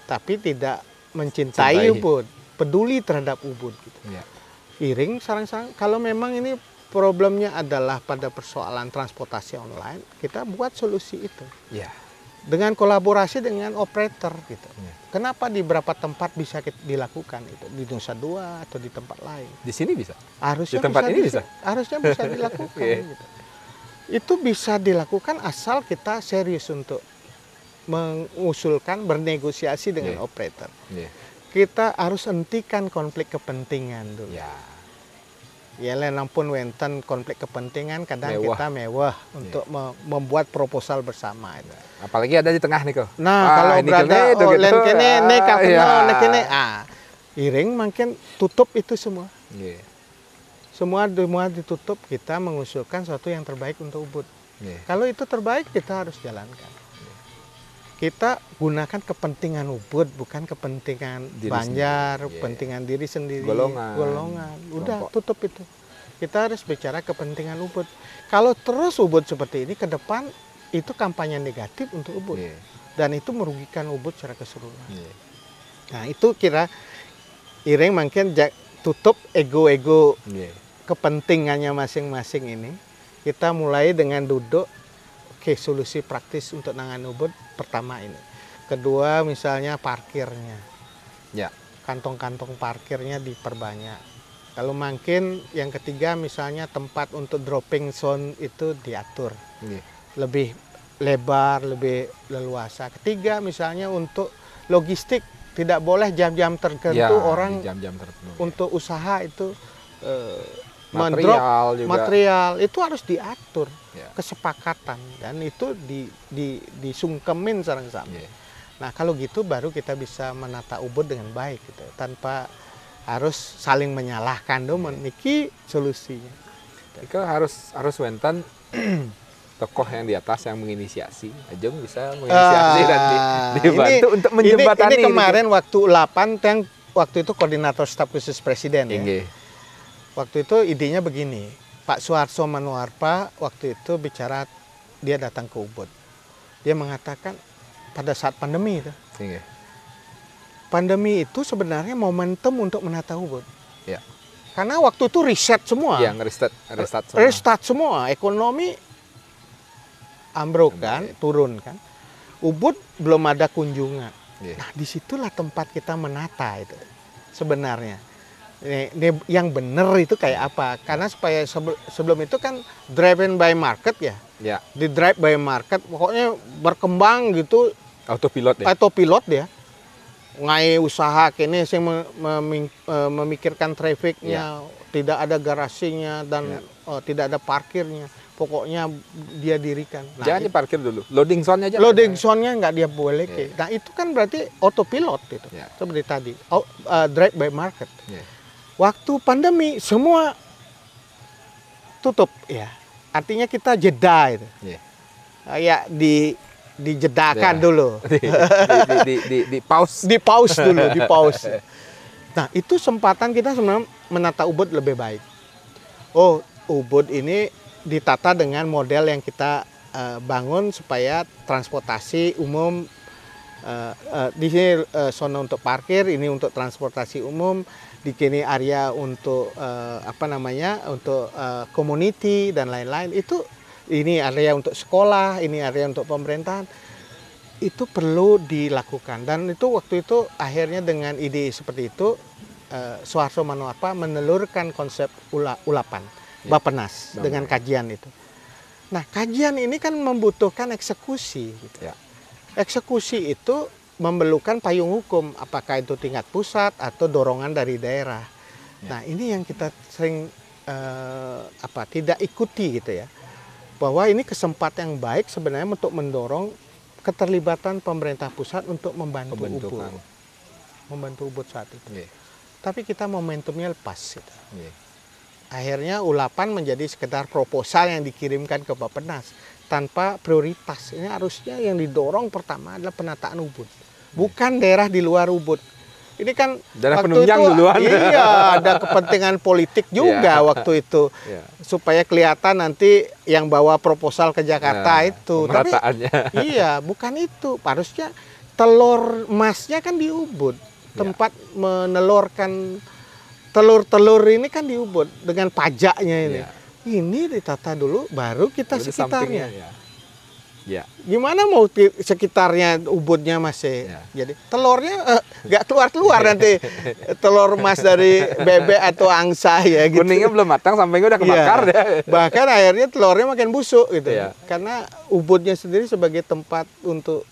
tapi tidak mencintai Ubud, peduli terhadap Ubud gitu. Ya. Iring sarang-sarang kalau memang ini problemnya adalah pada persoalan transportasi online, kita buat solusi itu. Ya. Dengan kolaborasi dengan operator gitu. Ya. Kenapa di beberapa tempat bisa dilakukan itu, di Nusa Dua atau di tempat lain? Di sini bisa. Harusnya di tempat bisa, ini bisa. Harusnya bisa dilakukan. Gitu. Itu bisa dilakukan asal kita serius untuk mengusulkan bernegosiasi dengan operator. Kita harus hentikan konflik kepentingan dulu. Ya pun wenten konflik kepentingan kadang kita mewah untuk membuat proposal bersama itu. Apalagi ada di tengah nih kok. Nah, kalau berada lain kene nek kene iring makin tutup itu semua. Semua ditutup, kita mengusulkan sesuatu yang terbaik untuk Ubud. Kalau itu terbaik kita harus jalankan. Kita gunakan kepentingan Ubud, bukan kepentingan Banjar, kepentingan diri sendiri, golongan. Udah tutup itu. Kita harus bicara kepentingan Ubud. Kalau terus Ubud seperti ini ke depan, itu kampanye negatif untuk Ubud. Dan itu merugikan Ubud secara keseluruhan. Nah itu kira iring makin tutup ego-ego kepentingannya masing-masing ini. Kita mulai dengan duduk solusi praktis untuk nangan Ubud pertama ini. Kedua misalnya parkirnya. Kantong-kantong parkirnya diperbanyak. Kalau makin yang ketiga misalnya tempat untuk dropping zone itu diatur. Lebih lebar, lebih leluasa. Ketiga misalnya untuk logistik tidak boleh jam-jam tertentu orang untuk usaha itu material itu harus diatur. Kesepakatan dan itu disungkemin sarang-sarang. Nah kalau gitu baru kita bisa menata Ubud dengan baik gitu, tanpa harus saling menyalahkan niki solusinya. Itu harus wenten tokoh yang di atas yang menginisiasi. Ajeng bisa menginisiasi dan dibantu untuk menjembatani. Ini kemarin waktu U8 yang waktu itu koordinator staf khusus presiden ya. Waktu itu idenya begini. Pak Suharto Manoarfa waktu itu bicara, dia datang ke Ubud. Dia mengatakan pada saat pandemi itu. Pandemi itu sebenarnya momentum untuk menata Ubud. Karena waktu itu riset semua. Restart semua. Ekonomi ambruk kan, turun kan. Ubud belum ada kunjungan. Nah disitulah tempat kita menata itu sebenarnya. Ini yang benar itu kayak apa? Karena supaya sebelum itu kan driven by market ya. Di drive by market, pokoknya berkembang gitu. Autopilot ya. Ngai usaha kini sih memikirkan trafficnya, tidak ada garasinya dan tidak ada parkirnya. Pokoknya dia dirikan. Nah, jangan diparkir dulu. Loading zone-nya aja. Loading zone-nya nggak dia boleh. Nah itu kan berarti autopilot itu. Seperti tadi. Drive by market. Waktu pandemi semua tutup ya. Artinya kita jeda itu. Ya dijedakan dulu. Di pause. Di pause dulu, di pause. Nah, itu kesempatan kita sebenarnya menata Ubud lebih baik. Oh, Ubud ini ditata dengan model yang kita bangun supaya transportasi umum di sini zona untuk parkir, ini untuk transportasi umum. Di sini area untuk untuk community dan lain-lain. Itu ini area untuk sekolah, ini area untuk pemerintahan. Itu perlu dilakukan dan itu waktu itu akhirnya dengan ide seperti itu Suharto Manoarfa menelurkan konsep U8 Bappenas dengan kajian itu. Nah kajian ini kan membutuhkan eksekusi. Gitu. Eksekusi itu memerlukan payung hukum, apakah itu tingkat pusat atau dorongan dari daerah. Nah ini yang kita sering tidak ikuti gitu ya, bahwa ini kesempatan yang baik sebenarnya untuk mendorong keterlibatan pemerintah pusat untuk membantu Ubud saat itu. Tapi kita momentumnya lepas. Gitu. Akhirnya U8 menjadi sekedar proposal yang dikirimkan ke Bappenas tanpa prioritas. Ini harusnya yang didorong pertama adalah penataan Ubud. Bukan daerah di luar Ubud. Ini kan daerah waktu penunjang itu, duluan. Iya, ada kepentingan politik juga waktu itu. Supaya kelihatan nanti yang bawa proposal ke Jakarta itu. Tapi iya, bukan itu. Harusnya telur emasnya kan di Ubud. tempat menelurkan telur-telur ini kan di Ubud dengan pajaknya ini. Ini ditata dulu, baru kita sekitarnya. Ya. Gimana mau sekitarnya Ubudnya masih? Jadi telurnya nggak keluar nanti telur emas dari bebek atau angsa ya. Gitu. Kuningnya belum matang, sampingnya udah kebakar deh. Bahkan akhirnya telurnya makin busuk gitu. Karena Ubudnya sendiri sebagai tempat untuk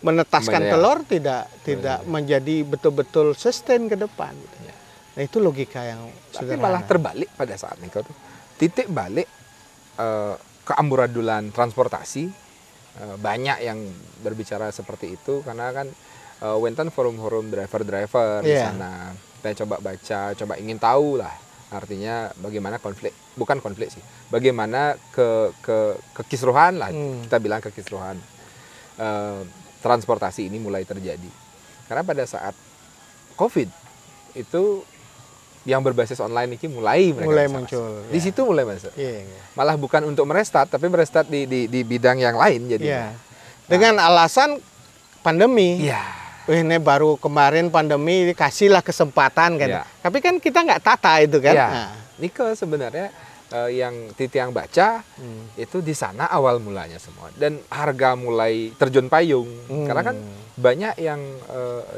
menetaskan telur tidak menjadi betul-betul sustain ke depan. Gitu. Nah itu logika yang tapi malah terbalik pada saat ini tuh. Titik balik keamburadulan transportasi, banyak yang berbicara seperti itu karena kan Wenten forum-forum driver-driver di sana. Saya coba baca, coba ingin tahu lah artinya bagaimana bukan konflik sih, bagaimana kekisruhan lah, kita bilang kekisruhan transportasi ini mulai terjadi. Karena pada saat COVID itu yang berbasis online ini mulai muncul. Di situ mulai masuk. Malah bukan untuk merestart, tapi merestart di bidang yang lain jadi. Dengan alasan pandemi. Ini baru kemarin pandemi kasihlah kesempatan kan. Tapi kan kita nggak tata itu kan. Nike sebenarnya yang Titi yang baca itu di sana awal mulanya semua dan harga mulai terjun payung karena kan banyak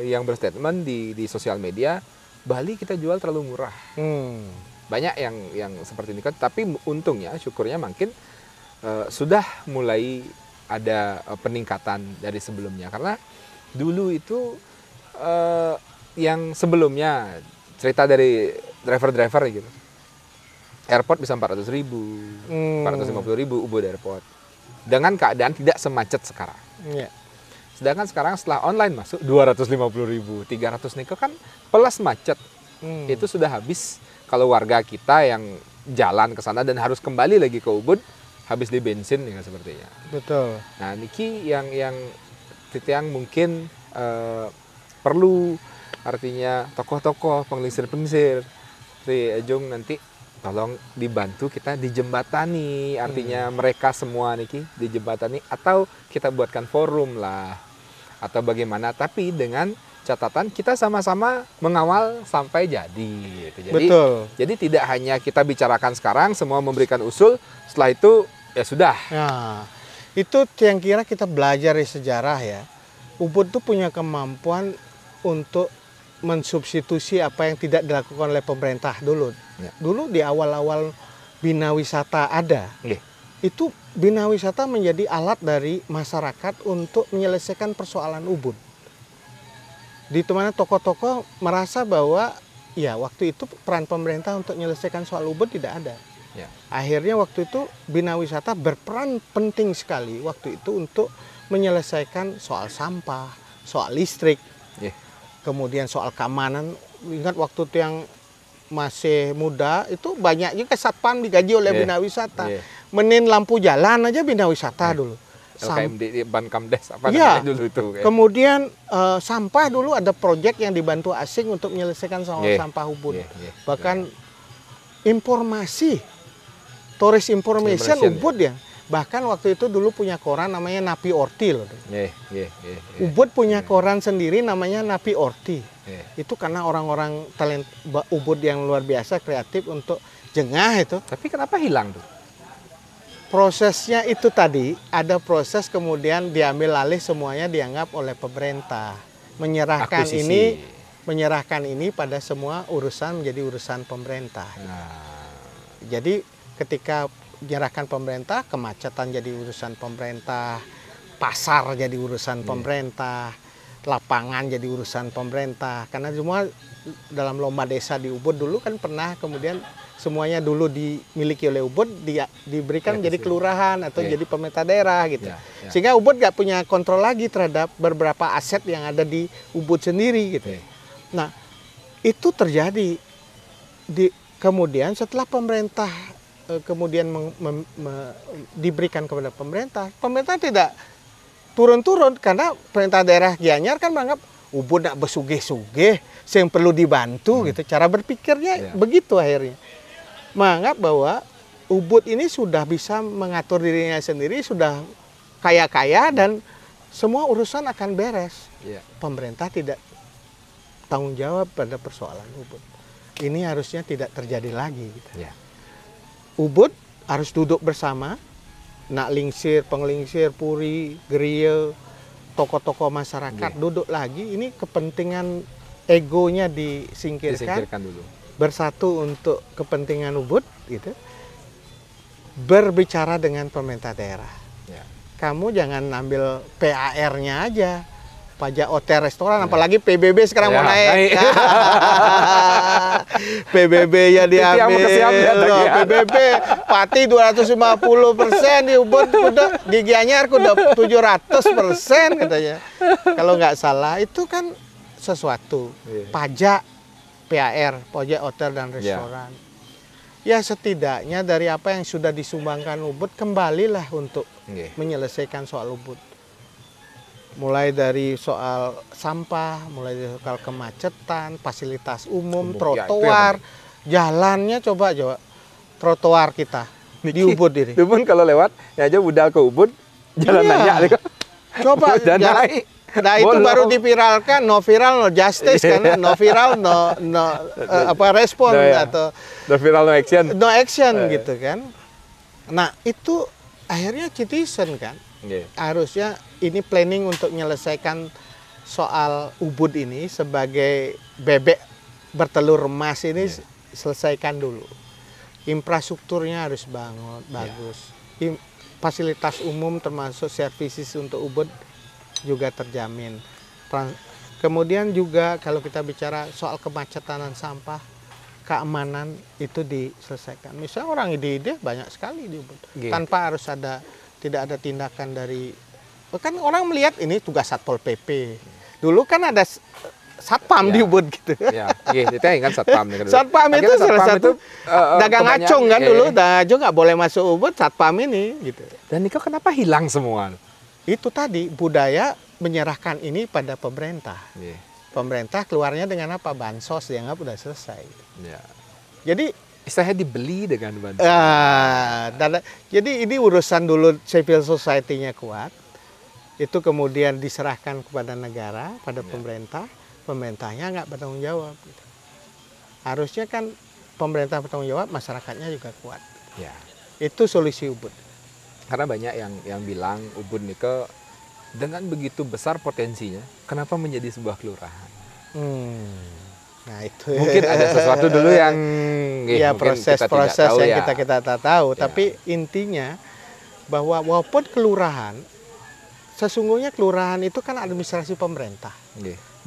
yang berstatement di sosial media Bali kita jual terlalu murah. Banyak yang seperti ini kan, tapi untungnya, syukurnya mungkin sudah mulai ada peningkatan dari sebelumnya. Karena dulu itu yang sebelumnya cerita dari driver-driver gitu, airport bisa 400.000, 450.000 Ubud Airport dengan keadaan tidak semacet sekarang. Sedangkan sekarang setelah online masuk 250.000, 300 Nike kan plus macet. Itu sudah habis kalau warga kita yang jalan ke sana dan harus kembali lagi ke Ubud habis di bensin ya sepertinya. Betul. Nah, niki yang Titiang mungkin perlu artinya tokoh-tokoh pengelisir-pengelisir si Ejung nanti tolong dibantu kita dijembatani, artinya mereka semua niki dijembatani atau kita buatkan forum lah. Atau bagaimana, tapi dengan catatan kita sama-sama mengawal sampai jadi. Gitu. Jadi tidak hanya kita bicarakan sekarang, semua memberikan usul, setelah itu ya sudah. Nah, itu yang kira kita belajar dari sejarah ya. Ubud tuh punya kemampuan untuk mensubstitusi apa yang tidak dilakukan oleh pemerintah dulu. Dulu di awal-awal Bina Wisata ada. Itu Bina Wisata menjadi alat dari masyarakat untuk menyelesaikan persoalan Ubud. Di mana tokoh-tokoh merasa bahwa ya waktu itu peran pemerintah untuk menyelesaikan soal Ubud tidak ada. Akhirnya waktu itu Bina Wisata berperan penting sekali waktu itu untuk menyelesaikan soal sampah, soal listrik, kemudian soal keamanan. Ingat waktu itu yang masih muda itu banyak juga satpam digaji oleh Bina Wisata. Menin lampu jalan aja Bina Wisata dulu. LKMD, Bankamdes apa namanya dulu itu. Kemudian sampah dulu ada proyek yang dibantu asing untuk menyelesaikan soal sampah Ubud. Bahkan informasi, tourist information Ubud ya. Bahkan waktu itu dulu punya koran namanya Napi Orti loh. Ubud punya koran sendiri namanya Napi Orti. Itu karena orang-orang talent Ubud yang luar biasa kreatif untuk jengah itu. Tapi kenapa hilang tuh? Prosesnya itu tadi, ada proses kemudian diambil alih semuanya dianggap oleh pemerintah. Menyerahkan ini pada semua urusan menjadi urusan pemerintah. Jadi ketika menyerahkan pemerintah, kemacetan jadi urusan pemerintah, pasar jadi urusan pemerintah, lapangan jadi urusan pemerintah. Karena semua dalam lomba desa di Ubud dulu kan pernah kemudian semuanya dulu dimiliki oleh Ubud diberikan menjadi kelurahan atau jadi pemerintah daerah gitu. Sehingga Ubud nggak punya kontrol lagi terhadap beberapa aset yang ada di Ubud sendiri gitu. Nah, itu terjadi kemudian setelah pemerintah kemudian diberikan kepada pemerintah tidak turun-turun karena pemerintah daerah Gianyar kan menganggap Ubud nak bersugih-sugih, yang perlu dibantu gitu. Cara berpikirnya begitu akhirnya. Menganggap bahwa Ubud ini sudah bisa mengatur dirinya sendiri, sudah kaya-kaya dan semua urusan akan beres. Yeah. Pemerintah tidak tanggung jawab pada persoalan Ubud. Ini harusnya tidak terjadi lagi. Gitu. Yeah. Ubud harus duduk bersama, nak lingsir, penglingsir, puri, geria, tokoh-tokoh masyarakat duduk lagi. Ini kepentingan egonya disingkirkan dulu. Bersatu untuk kepentingan Ubud, gitu. Berbicara dengan pemerintah daerah. Ya. Kamu jangan ambil PAR-nya aja, pajak hotel restoran, apalagi PBB sekarang mau naik. PBB ya diambil, PBB pati 250% di Ubud, udah di Gianyar udah 700% katanya. Kalau nggak salah itu kan sesuatu pajak PAR, pajak hotel dan restoran. Ya setidaknya dari apa yang sudah disumbangkan Ubud kembalilah untuk menyelesaikan soal Ubud. Mulai dari soal sampah, mulai dari soal kemacetan, fasilitas umum, trotoar, jalannya coba trotoar kita di Ubud ini. Itu pun kalau lewat ya aja budal ke Ubud, jalan nanya. Coba jalan. Nah itu baru dipiralkan, no viral no justice kan, no viral no respon atau no viral no action gitu kan. Nah itu akhirnya citizen kan, harusnya ini planning untuk menyelesaikan soal Ubud ini sebagai bebek bertelur emas ini selesaikan dulu. Infrastrukturnya harus bagus, fasilitas umum termasuk services untuk Ubud juga terjamin. Kemudian juga kalau kita bicara soal kemacetan dan sampah, keamanan itu diselesaikan. Misalnya orang ide-ide banyak sekali di Ubud, tanpa harus tidak ada tindakan dari, kan orang melihat ini tugas Satpol PP. Dulu kan ada satpam di Ubud gitu. Ya, itu kan satpam. Satpam itu salah satu dagang acung kan dulu, dagang acung nggak boleh masuk Ubud, satpam ini gitu. Dan itu kenapa hilang semua? Itu tadi budaya menyerahkan ini pada pemerintah. Pemerintah keluarnya dengan apa? Bansos, dianggap udah selesai. Jadi saya dibeli dengan bansos. Jadi ini urusan dulu civil society-nya kuat. Itu kemudian diserahkan kepada negara, pada pemerintah. Pemerintahnya nggak bertanggung jawab. Gitu. Harusnya kan pemerintah bertanggung jawab, masyarakatnya juga kuat. Itu solusi Ubud. Karena banyak yang bilang Ubud Nike dengan begitu besar potensinya, kenapa menjadi sebuah kelurahan? Nah itu mungkin ada sesuatu dulu yang proses-proses yang kita tak tahu. Tapi intinya bahwa walaupun kelurahan, sesungguhnya kelurahan itu kan administrasi pemerintah.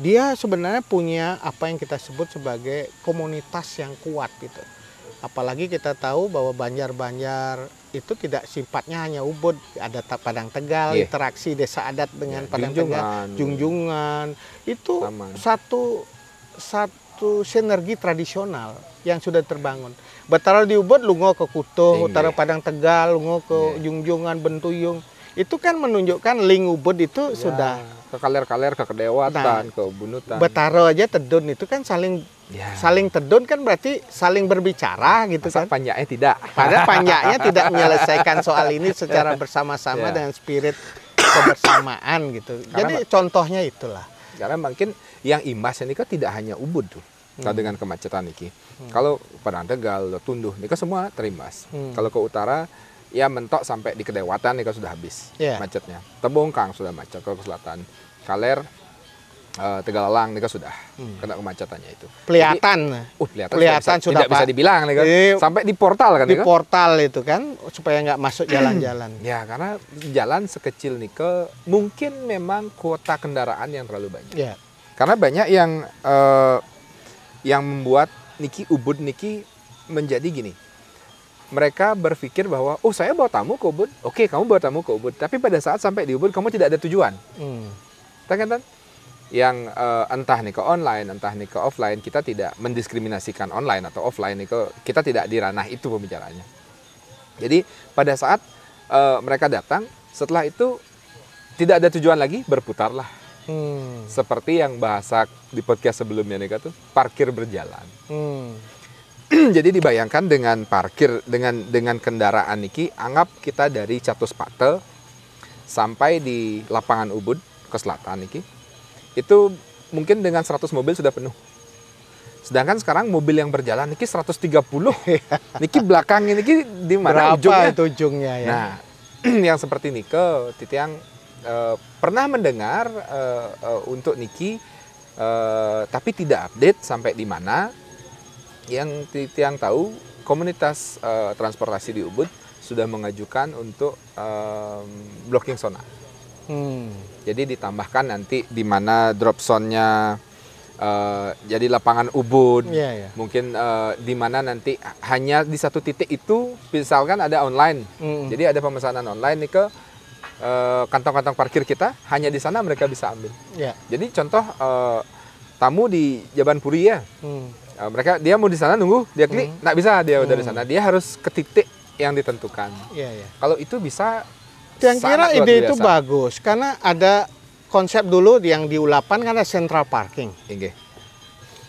Dia sebenarnya punya apa yang kita sebut sebagai komunitas yang kuat gitu. Apalagi kita tahu bahwa Banjar-Banjar itu tidak sifatnya hanya Ubud, ada Padang Tegal, interaksi desa adat dengan Padang Tegal, Junjungan, itu satu sinergi tradisional yang sudah terbangun. Betara di Ubud, lungo ke Kutuh, utara Padang Tegal, lungo ke Junjungan, Bentuyung, itu kan menunjukkan link Ubud itu sudah ke kaler-kaler, ke kedewatan, ke bunutan. Betara aja Tedun itu kan saling tedun kan berarti saling berbicara gitu. Masa kan. Panjaknya tidak. Padahal panjaknya tidak menyelesaikan soal ini secara bersama-sama dengan spirit kebersamaan gitu. Jadi contohnya itulah. Karena mungkin yang imbas ini kan tidak hanya Ubud tuh. Kalau dengan kemacetan ini. Kalau Padang Tegal, Tunduh, ini kan semua terimbas. Kalau ke utara ya mentok sampai di Kedewatan ini kan sudah habis macetnya. Tebongkang sudah macet. Kalau ke selatan Kaler, Tegalalang ini kan sudah kena kemacetannya itu. Kelihatan. Kelihatan sudah tidak bisa dibilang nih kan. Sampai di portal kan. Di portal itu kan supaya nggak masuk jalan-jalan. Ya karena jalan sekecil nih ke mungkin memang kuota kendaraan yang terlalu banyak. Karena banyak yang membuat Ubud niki menjadi gini. Mereka berpikir bahwa saya bawa tamu ke Ubud. Oke, kamu bawa tamu ke Ubud. Tapi pada saat sampai di Ubud kamu tidak ada tujuan. Kan? Yang entah nih ke online, entah nih ke offline, kita tidak mendiskriminasikan online atau offline nih kita tidak di ranah itu pembicaraannya. Jadi pada saat mereka datang, setelah itu tidak ada tujuan lagi, berputarlah. Seperti yang bahasa di podcast sebelumnya nih tuh parkir berjalan. Jadi dibayangkan dengan parkir dengan kendaraan niki, anggap kita dari Catuspate sampai di lapangan Ubud ke selatan itu mungkin dengan 100 mobil sudah penuh. Sedangkan sekarang mobil yang berjalan niki 130. Niki belakang ini di mana ujungnya? Itu ujungnya ya. Nah, yang seperti nike Titiang pernah mendengar untuk niki tapi tidak update sampai di mana. Yang Titiang tahu komunitas transportasi di Ubud sudah mengajukan untuk blocking zona. Jadi ditambahkan nanti di mana drop zone-nya jadi lapangan Ubud, mungkin di mana nanti hanya di satu titik itu, misalkan ada online, jadi ada pemesanan online nih ke kantong-kantong parkir kita, hanya di sana mereka bisa ambil. Jadi contoh tamu di Jaban Puri ya, dia mau di sana nunggu, dia klik, nggak bisa dia dari sana, dia harus ke titik yang ditentukan. Kalau itu bisa. Yang kira ide itu bagus karena ada konsep dulu yang di Ulapan kan ada central parking.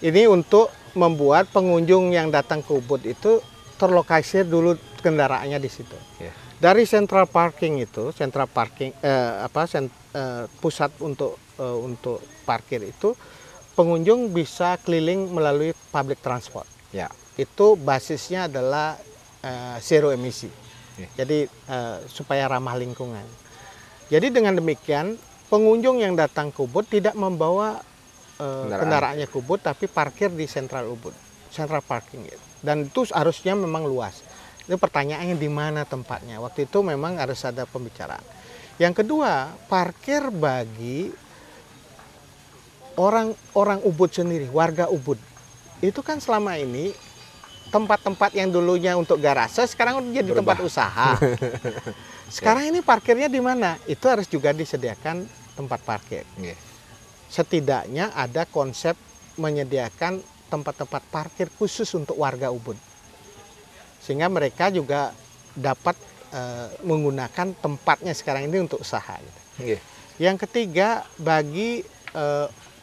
Ini untuk membuat pengunjung yang datang ke Ubud itu terlokasi dulu kendaraannya di situ. Dari central parking itu, pusat untuk parkir itu, pengunjung bisa keliling melalui public transport. Itu basisnya adalah zero emisi. Jadi supaya ramah lingkungan. Jadi dengan demikian pengunjung yang datang ke Ubud tidak membawa kendaraannya ke Ubud, tapi parkir di Central Ubud, Central Parking. Dan itu harusnya memang luas. Itu pertanyaannya di mana tempatnya. Waktu itu memang harus ada pembicaraan. Yang kedua, parkir bagi orang Ubud sendiri, warga Ubud. Itu kan selama ini tempat-tempat yang dulunya untuk garase sekarang udah jadi tempat usaha. Sekarang ini parkirnya di mana? Itu harus juga disediakan tempat parkir. Setidaknya ada konsep menyediakan tempat-tempat parkir khusus untuk warga Ubud. Sehingga mereka juga dapat menggunakan tempatnya sekarang ini untuk usaha. Yang ketiga, bagi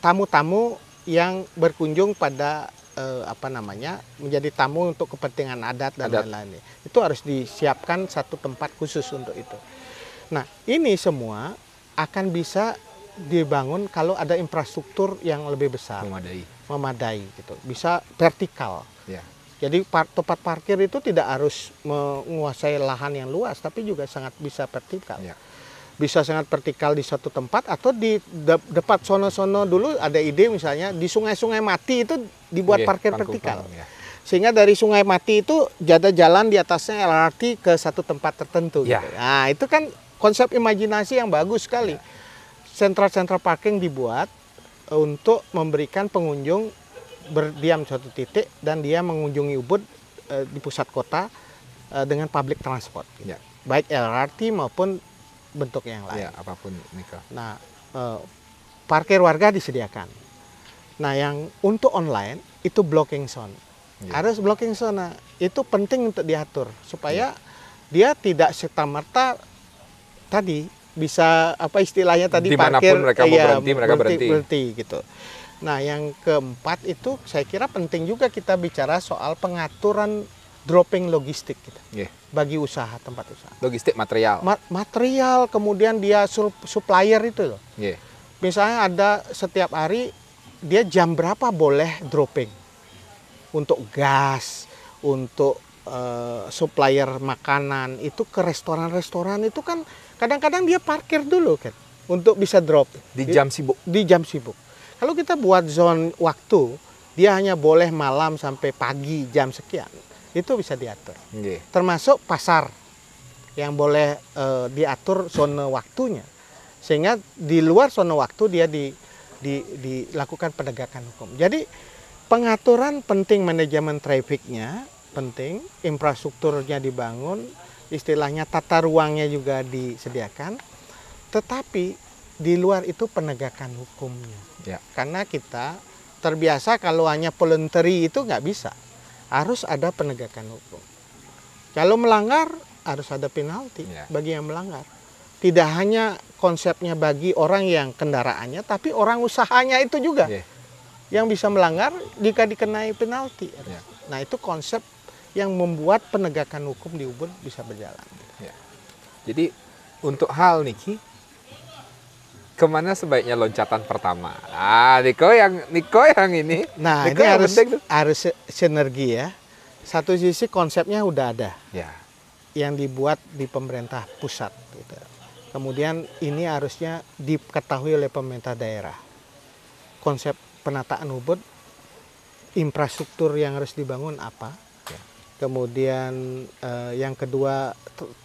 tamu-tamu yang berkunjung pada menjadi tamu untuk kepentingan adat dan lain-lain. Itu harus disiapkan satu tempat khusus untuk itu. Nah, ini semua akan bisa dibangun kalau ada infrastruktur yang lebih besar, memadai gitu. Bisa vertikal. Jadi tempat parkir itu tidak harus menguasai lahan yang luas, tapi juga sangat bisa vertikal. Bisa sangat vertikal di suatu tempat, atau di depan sono-sono dulu ada ide misalnya di sungai-sungai mati itu dibuat parkir vertikal. Sehingga dari sungai mati itu ada jalan di atasnya LRT ke satu tempat tertentu. Gitu. Nah itu kan konsep imajinasi yang bagus sekali. Central parking dibuat untuk memberikan pengunjung berdiam suatu titik dan dia mengunjungi Ubud di pusat kota dengan public transport. Baik LRT maupun bentuk yang lain. Apapun Nika. Nah, parkir warga disediakan. Nah, yang untuk online itu blocking zone. Harus blocking zone. Itu penting untuk diatur supaya dia tidak serta-merta tadi bisa istilahnya tadi parkir mereka mau mereka berhenti gitu. Nah, yang keempat itu saya kira penting juga kita bicara soal pengaturan dropping logistik kita. Bagi usaha, tempat usaha. Logistik material. Material, kemudian dia supplier itu loh. Misalnya ada setiap hari dia jam berapa boleh dropping. Untuk gas, untuk supplier makanan, itu ke restoran-restoran itu kan kadang-kadang dia parkir dulu kan. Untuk bisa drop. Di jam sibuk. Di jam sibuk. Kalau kita buat zone waktu, dia hanya boleh malam sampai pagi jam sekian. Itu bisa diatur. Termasuk pasar yang boleh diatur zona waktunya. Sehingga di luar zona waktu dia dilakukan penegakan hukum. Jadi pengaturan penting, manajemen trafiknya penting, infrastrukturnya dibangun, istilahnya tata ruangnya juga disediakan. Tetapi di luar itu penegakan hukumnya. Karena kita terbiasa kalau hanya voluntary itu nggak bisa. Harus ada penegakan hukum. Kalau melanggar harus ada penalti bagi yang melanggar. Tidak hanya konsepnya bagi orang yang kendaraannya, tapi orang usahanya itu juga yang bisa melanggar jika dikenai penalti. Nah itu konsep yang membuat penegakan hukum di Ubud bisa berjalan. Jadi untuk hal Niki, kemana sebaiknya loncatan pertama? Niko yang ini. Nah, Niko ini harus sinergi ya. Satu sisi konsepnya udah ada, ya, yang dibuat di pemerintah pusat. Gitu. Kemudian ini harusnya diketahui oleh pemerintah daerah. Konsep penataan Ubud, infrastruktur yang harus dibangun apa? Ya. Kemudian yang kedua,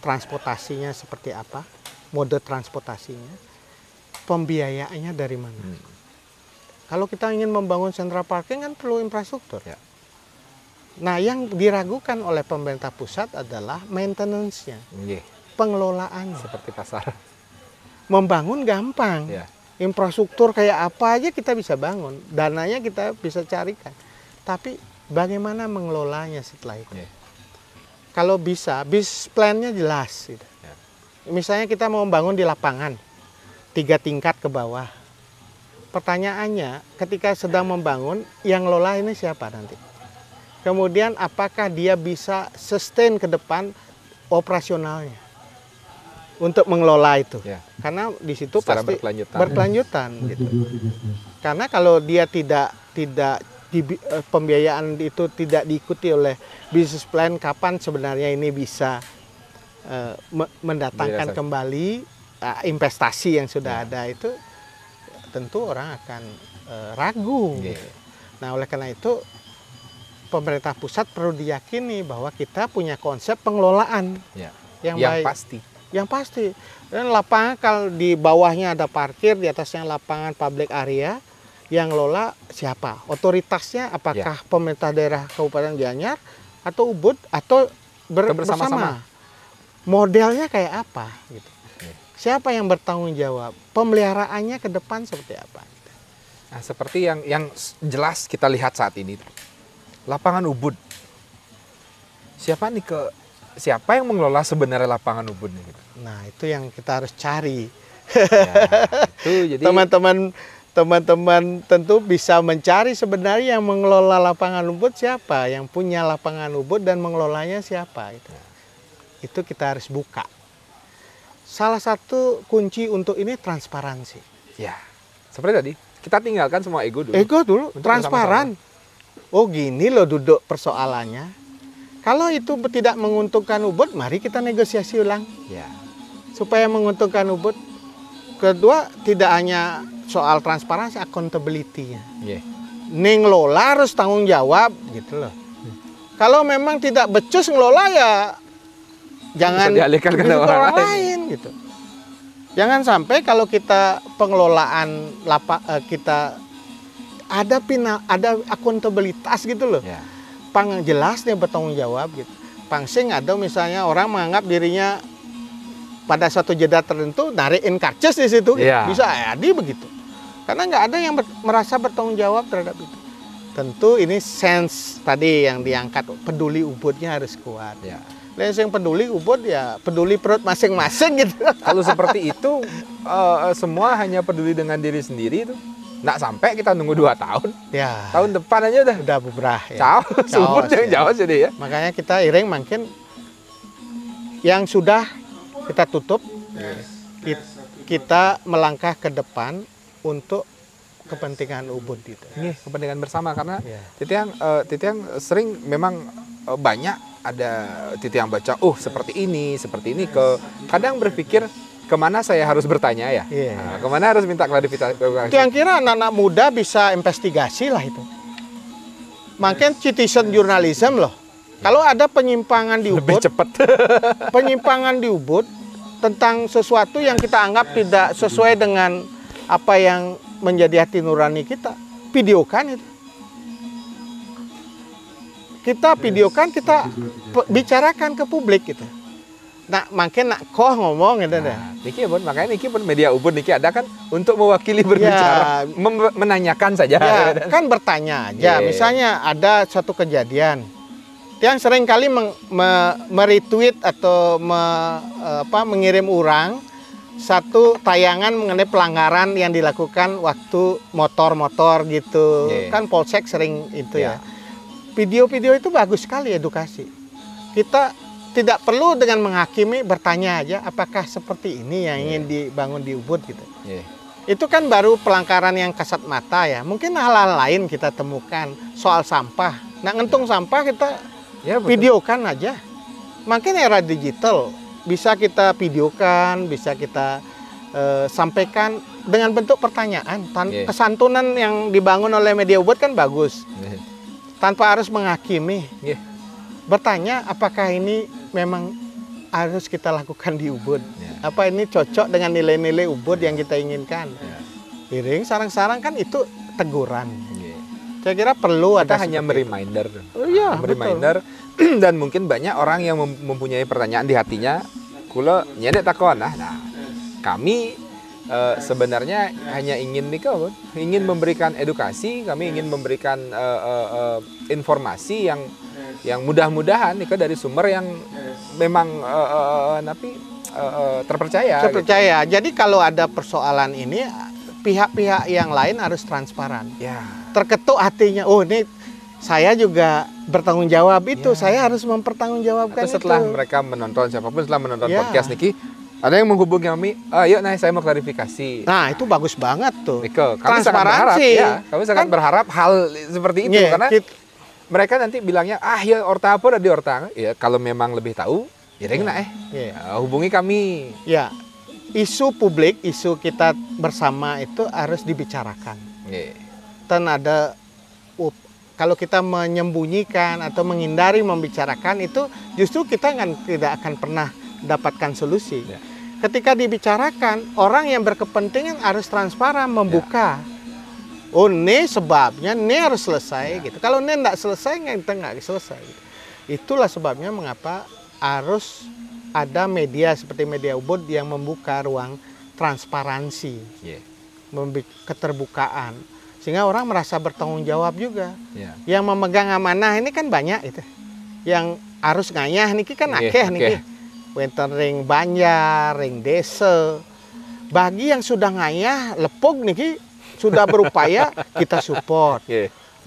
transportasinya seperti apa? Mode transportasinya, pembiayaannya dari mana? Kalau kita ingin membangun central parking kan perlu infrastruktur. Ya. Nah, yang diragukan oleh pemerintah pusat adalah maintenance-nya, pengelolaannya. Seperti pasar. Membangun gampang, infrastruktur kayak apa aja kita bisa bangun, dananya kita bisa carikan. Tapi bagaimana mengelolanya setelah itu? Kalau bisa, bis plan-nya jelas. Gitu. Misalnya kita mau membangun di lapangan, 3 tingkat ke bawah. Pertanyaannya, ketika sedang membangun, yang ngelola ini siapa nanti? Kemudian apakah dia bisa sustain ke depan operasionalnya untuk mengelola itu? Ya. Karena di situ secara pasti berkelanjutan gitu. Karena kalau dia tidak pembiayaan itu tidak diikuti oleh business plan, kapan sebenarnya ini bisa mendatangkan kembali investasi yang sudah ada, itu tentu orang akan ragu. Gitu. Nah, oleh karena itu pemerintah pusat perlu diyakini bahwa kita punya konsep pengelolaan yang baik, yang pasti. Dan lapangan kalau di bawahnya ada parkir, di atasnya lapangan public area, yang ngelola siapa? Otoritasnya apakah pemerintah daerah Kabupaten Gianyar atau Ubud atau bersama-sama? Modelnya kayak apa? Gitu. Siapa yang bertanggung jawab? Pemeliharaannya ke depan seperti apa? Nah, seperti yang jelas kita lihat saat ini. Lapangan Ubud. Siapa yang mengelola sebenarnya lapangan Ubud nih? Nah, itu yang kita harus cari. Jadi teman-teman tentu bisa mencari sebenarnya yang mengelola lapangan Ubud siapa, yang punya lapangan Ubud dan mengelolanya siapa. Itu kita harus buka. Salah satu kunci untuk ini transparansi. Ya, seperti tadi kita tinggalkan semua ego dulu. Ego dulu, transparan. Oh, gini loh duduk persoalannya. Kalau itu tidak menguntungkan Ubud, mari kita negosiasi ulang. Ya. Supaya menguntungkan Ubud. Kedua, tidak hanya soal transparansi, accountability-nya. Ning ngelola harus tanggung jawab, gitu loh. Kalau memang tidak becus ngelola ya jangan dialihkan ke orang lain gitu. Jangan sampai kalau kita pengelolaan kita ada akuntabilitas gitu loh. Pang jelas dia bertanggung jawab gitu. Pangsing ada misalnya orang menganggap dirinya pada suatu jeda tertentu narikin karcis di situ, bisa jadi begitu. Karena nggak ada yang merasa bertanggung jawab terhadap itu. Tentu ini sense tadi yang diangkat, peduli Ubudnya harus kuat. Yang peduli Ubud ya peduli perut masing-masing gitu. Kalau seperti itu semua hanya peduli dengan diri sendiri itu. Nggak sampai kita nunggu 2 tahun. Tahun depan aja udah beberah. Ubud jauh jadi ya. Makanya kita iring makin yang sudah kita tutup, kita melangkah ke depan untuk kepentingan Ubud itu. Kepentingan bersama karena Titiang sering memang banyak ada Titiang baca, seperti ini kadang berpikir kemana saya harus bertanya ya, kemana harus minta klarifikasi. Yang kira anak-anak muda bisa investigasi lah itu. Makin citizen journalism loh. Kalau ada penyimpangan di Ubud, lebih cepat. Penyimpangan di Ubud tentang sesuatu yang kita anggap tidak sesuai dengan apa yang menjadi hati nurani kita, videokan itu. Kita videokan, kita bicarakan ke publik gitu. Nah, makin ngomong gitu deh. Niki pun makanya Niki pun media Ubud Niki ada kan untuk mewakili berbicara, menanyakan saja. Kan bertanya aja. Misalnya ada suatu kejadian, yang sering kali meretweet atau mengirim orang satu tayangan mengenai pelanggaran yang dilakukan waktu motor-motor gitu. Kan Polsek sering itu ya. Video-video itu bagus sekali edukasi. Kita tidak perlu dengan menghakimi, bertanya aja apakah seperti ini yang ingin dibangun di Ubud gitu. Itu kan baru pelanggaran yang kasat mata ya. Mungkin hal-hal lain kita temukan soal sampah. Nah, ngentung sampah kita videokan aja. Makin era digital bisa kita videokan, bisa kita sampaikan dengan bentuk pertanyaan. Kesantunan yang dibangun oleh media Ubud kan bagus. Tanpa harus menghakimi. Bertanya apakah ini memang harus kita lakukan di Ubud. Apa ini cocok dengan nilai-nilai Ubud yang kita inginkan. Piring, sarang-sarang kan itu teguran. Saya kira perlu kita ada hanya mereminder. Reminder. Dan mungkin banyak orang yang mempunyai pertanyaan di hatinya, kula nyedek takon. Nah, kami sebenarnya hanya ingin ingin memberikan edukasi, kami ingin memberikan informasi yang mudah-mudahan dari sumber yang memang terpercaya. Terpercaya. Gitu. Jadi kalau ada persoalan ini, pihak-pihak yang lain harus transparan. Terketuk hatinya. Oh, ini saya juga bertanggung jawab itu. Saya harus mempertanggungjawabkan itu. Setelah mereka menonton, siapapun setelah menonton podcast Niki, ada yang menghubungi kami, yuk saya mau klarifikasi. Nah, itu bagus banget tuh. Kami sangat berharap, kami sangat berharap hal seperti itu. Karena mereka nanti bilangnya, ya orta apa di orta. Ya, kalau memang lebih tahu, hubungi kami. Ya, isu publik, isu kita bersama itu harus dibicarakan. Dan ada, kalau kita menyembunyikan atau menghindari membicarakan itu, justru kita tidak akan pernah dapatkan solusi. Ketika dibicarakan, orang yang berkepentingan harus transparan, membuka. Oh, ini sebabnya, ini harus selesai gitu. Kalau ini tidak selesai, kita nggak selesai. Gitu. Itulah sebabnya mengapa harus ada media seperti media Ubud yang membuka ruang transparansi, keterbukaan, sehingga orang merasa bertanggung jawab juga. Yang memegang amanah ini kan banyak itu. Yang harus ngayah niki kan akeh niki. Wenten ring Banjar, ring desa. Bagi yang sudah ngayah, lepog niki sudah berupaya, kita support.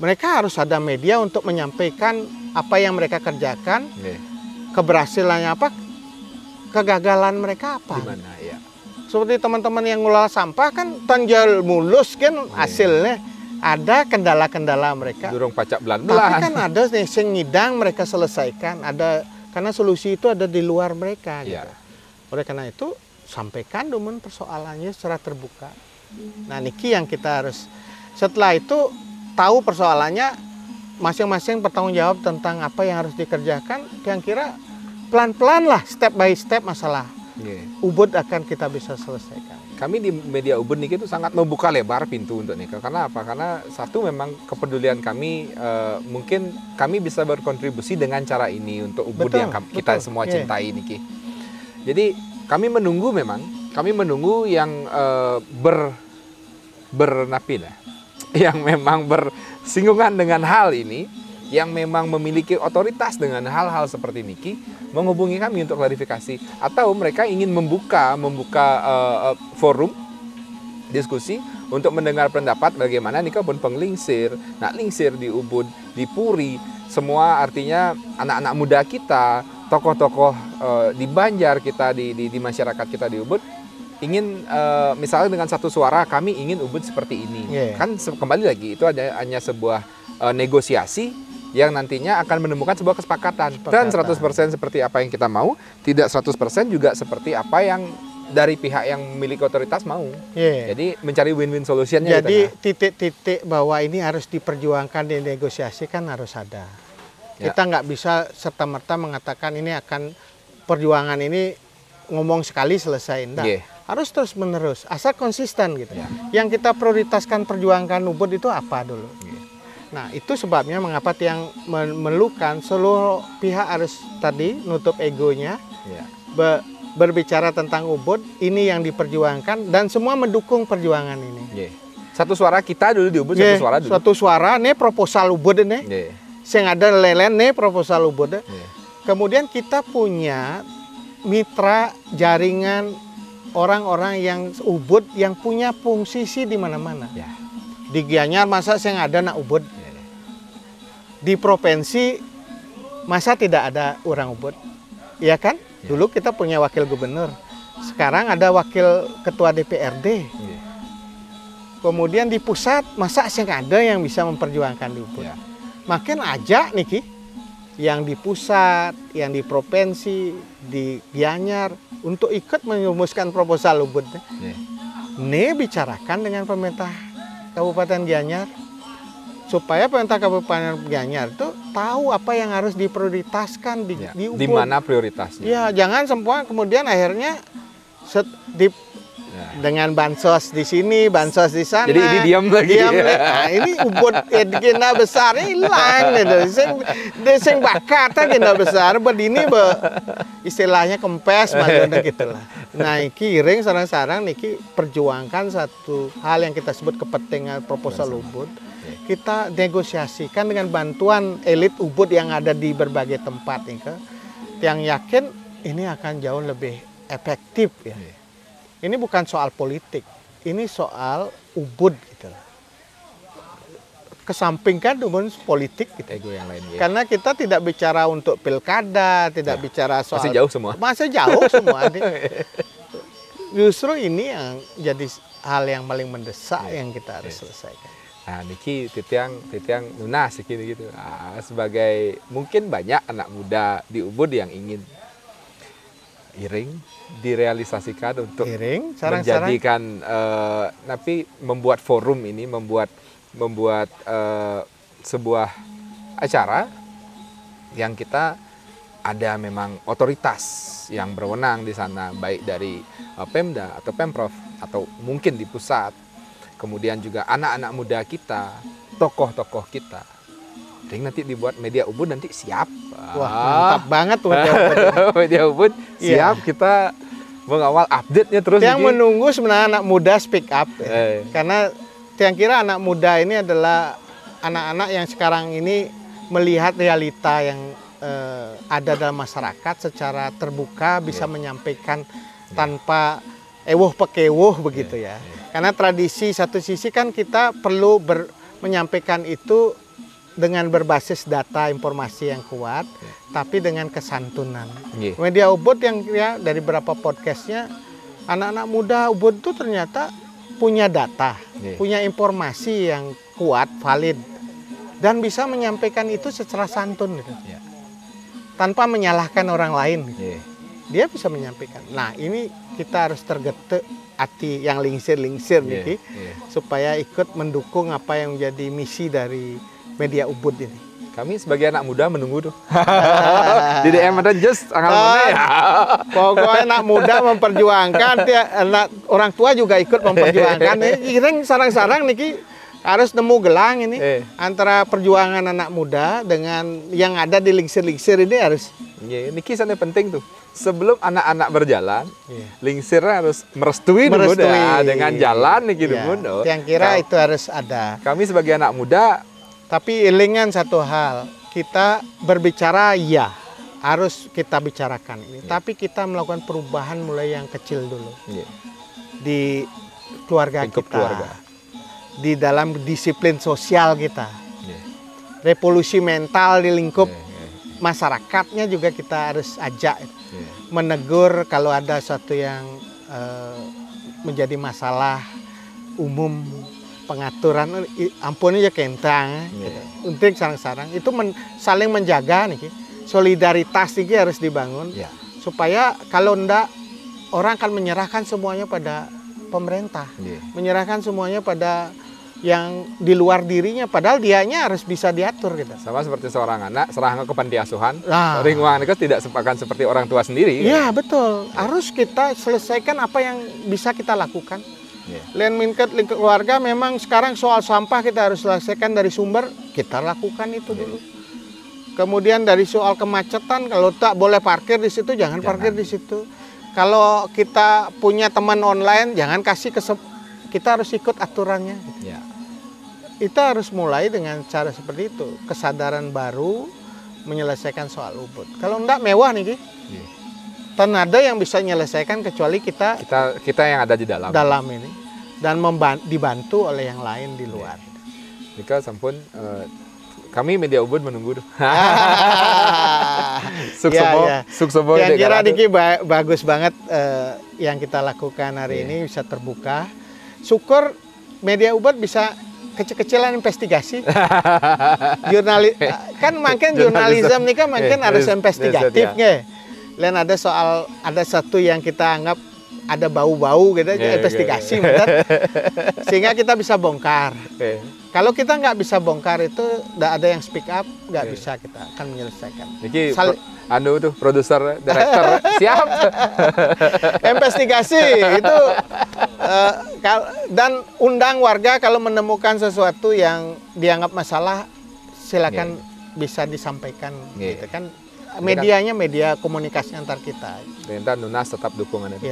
Mereka harus ada media untuk menyampaikan apa yang mereka kerjakan, keberhasilannya apa, kegagalan mereka apa. Dimana, seperti teman-teman yang ngelola sampah kan tanjal mulus kan hasilnya. Ada kendala-kendala mereka. Durung pacak belan-belan. Tapi kan ada nih yang ngidang mereka selesaikan. Ada karena solusi itu ada di luar mereka. Gitu. Oleh karena itu sampaikan dulu persoalannya secara terbuka. Nah, niki yang kita harus setelah itu tahu persoalannya, masing-masing bertanggung jawab tentang apa yang harus dikerjakan. Yang kira pelan-pelan lah, step by step masalah Ubud akan kita bisa selesaikan. Kami di media Ubud niki itu sangat membuka lebar pintu untuk Nika. Karena apa? Karena satu memang kepedulian kami, mungkin kami bisa berkontribusi dengan cara ini untuk Ubud yang kita semua cintai niki. Jadi kami menunggu yang yang memang bersinggungan dengan hal ini, yang memang memiliki otoritas dengan hal-hal seperti niki, menghubungi kami untuk klarifikasi, atau mereka ingin membuka forum diskusi untuk mendengar pendapat bagaimana Nika pun penglingsir, nak lingsir di Ubud, di Puri, semua artinya anak-anak muda kita, tokoh-tokoh di Banjar kita, di masyarakat kita di Ubud, ingin misalnya dengan satu suara kami ingin Ubud seperti ini. Kan kembali lagi itu hanya sebuah negosiasi yang nantinya akan menemukan sebuah kesepakatan. Dan 100% seperti apa yang kita mau, tidak 100% juga seperti apa yang dari pihak yang memiliki otoritas mau. Jadi mencari win-win solutionnya. Jadi titik-titik bahwa ini harus diperjuangkan, dinegosiasikan harus ada. Kita nggak bisa serta-merta mengatakan ini akan perjuangan ini ngomong sekali selesai. Enggak. Harus terus-menerus, asal konsisten gitu. Yang kita prioritaskan perjuangkan Ubud itu apa dulu. Nah, itu sebabnya mengapa yang memerlukan seluruh pihak harus tadi nutup egonya, berbicara tentang Ubud, ini yang diperjuangkan, dan semua mendukung perjuangan ini. Satu suara kita dulu di Ubud, satu suara dulu. Satu suara, nih proposal Ubud nih. Yang ada lelen nih proposal Ubud. Kemudian kita punya mitra jaringan orang-orang yang Ubud yang punya fungsi di mana-mana. Di Gianyar masa saya ada nak Ubud. Di provinsi masa tidak ada orang Ubud. ya kan? Dulu kita punya wakil gubernur, sekarang ada wakil ketua DPRD. Kemudian di pusat, masa sih nggak ada yang bisa memperjuangkan di Ubud? Makin ajak nih, yang di pusat, yang di provinsi, di Gianyar, untuk ikut merumuskan proposal Ubud. Ini bicarakan dengan pemerintah Kabupaten Gianyar, supaya pemerintah Kabupaten Gianyar itu tahu apa yang harus diprioritaskan di Ubud. Di mana prioritasnya? Ya, jangan semua kemudian akhirnya dengan bansos di sini, bansos di sana. Jadi ini diam lagi. Nah, ini Ubud agenda besar hilang gitu. Sing bakat agenda besar berdini istilahnya kempes maksudnya gitulah. Nah, iki ring sarang-sarang niki perjuangkan satu hal yang kita sebut kepentingan proposal Ubud. Kita negosiasikan dengan bantuan elit Ubud yang ada di berbagai tempat nih, yang yakin ini akan jauh lebih efektif ya. Ini bukan soal politik, ini soal Ubud gitu. Kesampingkan dengan politik gitu. Yang lain, Karena kita tidak bicara untuk pilkada, tidak bicara soal... Masih jauh semua. Masih jauh semua. Justru ini yang jadi hal yang paling mendesak yang kita harus selesaikan. Nah, niki titiang lunas gitu. Sebagai mungkin banyak anak muda di Ubud yang ingin Iring direalisasikan untuk menjadikan tapi membuat forum ini, membuat sebuah acara yang kita ada memang otoritas yang berwenang di sana, baik dari Pemda atau Pemprov atau mungkin di pusat, kemudian juga anak-anak muda kita, tokoh-tokoh kita. Nanti dibuat media Ubud nanti siap. Wah, mantap banget tuh media Ubud siap, kita mengawal update-nya terus. Yang menunggu sebenarnya anak muda speak up. Karena yang kira anak muda ini adalah anak-anak yang sekarang ini melihat realita yang ada dalam masyarakat secara terbuka, bisa menyampaikan tanpa ewuh pekewuh begitu ya. Karena tradisi satu sisi kan kita perlu menyampaikan itu dengan berbasis data informasi yang kuat, tapi dengan kesantunan. Media Ubud yang ya, dari beberapa podcastnya, anak-anak muda Ubud itu ternyata punya data, punya informasi yang kuat, valid, dan bisa menyampaikan itu secara santun, gitu. Tanpa menyalahkan orang lain. Dia bisa menyampaikan. Nah, ini kita harus tergetek hati yang lingsir-lingsir, nih, supaya ikut mendukung apa yang menjadi misi dari media Ubud ini. Kami sebagai anak muda menunggu tuh. Di DM ada just pokoknya anak muda memperjuangkan, anak orang tua juga ikut memperjuangkan. Ini sarang-sarang niki harus nemu gelang ini antara perjuangan anak muda dengan yang ada di lingsir-lingsir ini harus. Ini kisahnya penting tuh. Sebelum anak-anak berjalan, lingsirnya harus merestui dulu dengan jalan nih gitu. Yang kira itu harus ada. Kami sebagai anak muda. Tapi ilingan satu hal, kita berbicara harus kita bicarakan ini. Tapi kita melakukan perubahan mulai yang kecil dulu. Di keluarga kita, di dalam disiplin sosial kita. Revolusi mental di lingkup masyarakatnya juga kita harus ajak. Menegur kalau ada sesuatu yang menjadi masalah umum, pengaturan, ampun aja kentang, gitu. Untuk sarang-sarang itu saling menjaga nih, solidaritas ini harus dibangun, supaya kalau enggak orang akan menyerahkan semuanya pada pemerintah, menyerahkan semuanya pada yang di luar dirinya, padahal dianya harus bisa diatur gitu. Sama seperti seorang anak serahkan ke panti asuhan, lingkungan itu tidak akan seperti orang tua sendiri. Iya betul, harus kita selesaikan apa yang bisa kita lakukan. Lain mingkat lingkup keluarga memang sekarang soal sampah kita harus selesaikan dari sumber, kita lakukan itu dulu. Kemudian dari soal kemacetan, kalau tak boleh parkir di situ, jangan parkir di situ. Kalau kita punya teman online, jangan kasih kita harus ikut aturannya. Kita harus mulai dengan cara seperti itu, kesadaran baru menyelesaikan soal Ubud. Kalau enggak mewah nih, tan ada yang bisa menyelesaikan kecuali kita yang ada di dalam ini dan dibantu oleh yang lain di luar. Jika sampun kami media Ubud menunggu tuh. Suksomo. Kira-kira Diki bagus banget yang kita lakukan hari ini bisa terbuka. Syukur media Ubud bisa kecil-kecilan investigasi. Jurnalis kan makin jurnalisme ini kan makin harus investigatif nggak. Dan ada satu yang kita anggap ada bau-bau gitu, investigasi, sehingga kita bisa bongkar. Kalau kita nggak bisa bongkar itu, nggak ada yang speak up, nggak bisa kita akan menyelesaikan. Jadi anu tuh produser, direktur siap. Investigasi itu dan undang warga kalau menemukan sesuatu yang dianggap masalah, silakan bisa disampaikan. Gitu kan. Medianya media komunikasi antar kita. Perintah Nunas tetap dukungan itu.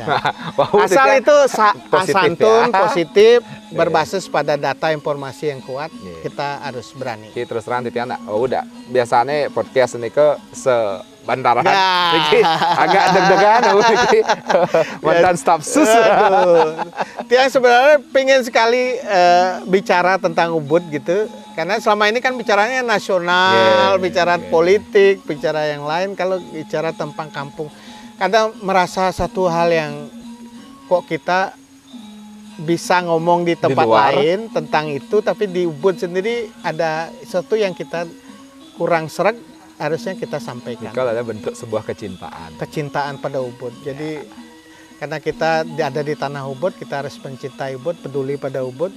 Asal itu santun, positif, berbasis pada data informasi yang kuat, kita harus berani. Terus terang titian, udah biasanya podcast ini ke sebantaran. Niki agak deg-degan, Niki mantan staf sus. Tiang sebenarnya pengen sekali bicara tentang Ubud gitu. Karena selama ini kan bicaranya nasional, bicara politik, bicara yang lain. Kalau bicara tentang kampung, kadang merasa satu hal yang kok kita bisa ngomong di tempat lain tentang itu, tapi di Ubud sendiri ada sesuatu yang kita kurang sreg, harusnya kita sampaikan. Kalau ada bentuk sebuah kecintaan. Kecintaan pada Ubud. Jadi karena kita ada di tanah Ubud, kita harus mencintai Ubud, peduli pada Ubud.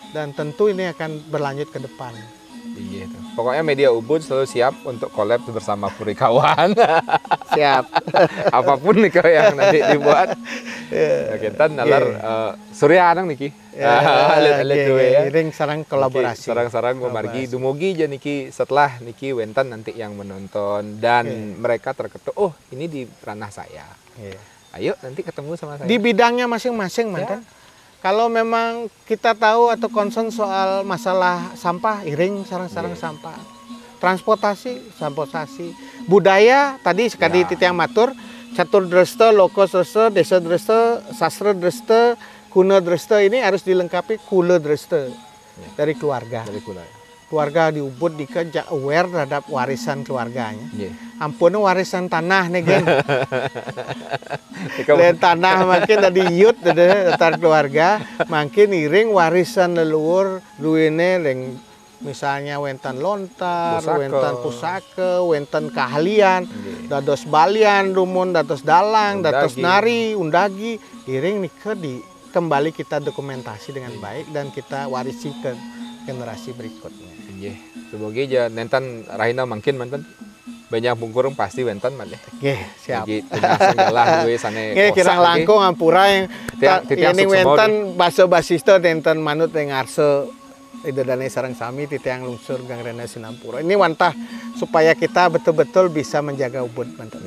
Dan tentu ini akan berlanjut ke depan. Gitu. Pokoknya media Ubud selalu siap untuk collab bersama Purikawan. Siap. Apapun nih yang nanti dibuat. Kita nalar Surya anang niki. Ring sarang kolaborasi. Sarang-sarang memargi dumugi aja niki setelah niki Wentan nanti yang menonton dan mereka terketuk, oh ini di ranah saya. Ayo nanti ketemu sama saya. Di bidangnya masing-masing, mantan. Kalau memang kita tahu atau concern soal masalah sampah, iring sarang-sarang sampah. Transportasi, budaya, tadi sekali titiang matur, catur dresta, lokos dresta, desa dresta, sastra dresta, kuna dresta ini harus dilengkapi kula dresta dari keluarga. Keluarga di Ubud dikejar aware terhadap warisan keluarganya. Ampun warisan tanah nih gen. Lain tanah makin dari youth dari keluarga, makin iring warisan leluhur ruine ring misalnya wentan lontar, wentan pusaka, wentan keahlian, dados balian, rumun, dados dalang, dados nari, undagi, iring nih kembali kita dokumentasi dengan baik dan kita warisi ke generasi berikutnya. Semoga aja nentan Rahina makin mantan banyak bungkurung pasti wentan man deh. Siap. Segala gue sana. Kirang langkung ampura yang ini wentan baso basisto nentan manut yang arse itu dan sarang sami titiang lungsur Gang Rena Sinampura. Ini wantah supaya kita betul-betul bisa menjaga Ubud mantan.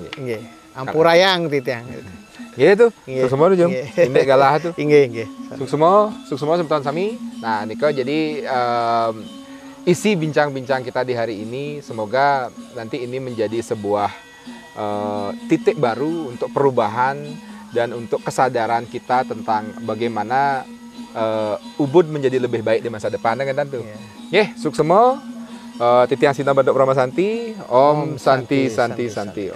Ampura yang titiang. Gitu. Suksemua tuh jom. Indek galah tuh. Suksemua sebutan sami. Nah, Niko jadi isi bincang-bincang kita di hari ini, semoga nanti ini menjadi sebuah titik baru untuk perubahan dan untuk kesadaran kita tentang bagaimana Ubud menjadi lebih baik di masa depan kan tentu. Suksemua titiang Sinta Bandok Brahma Santi, Om Santi Santi Santi.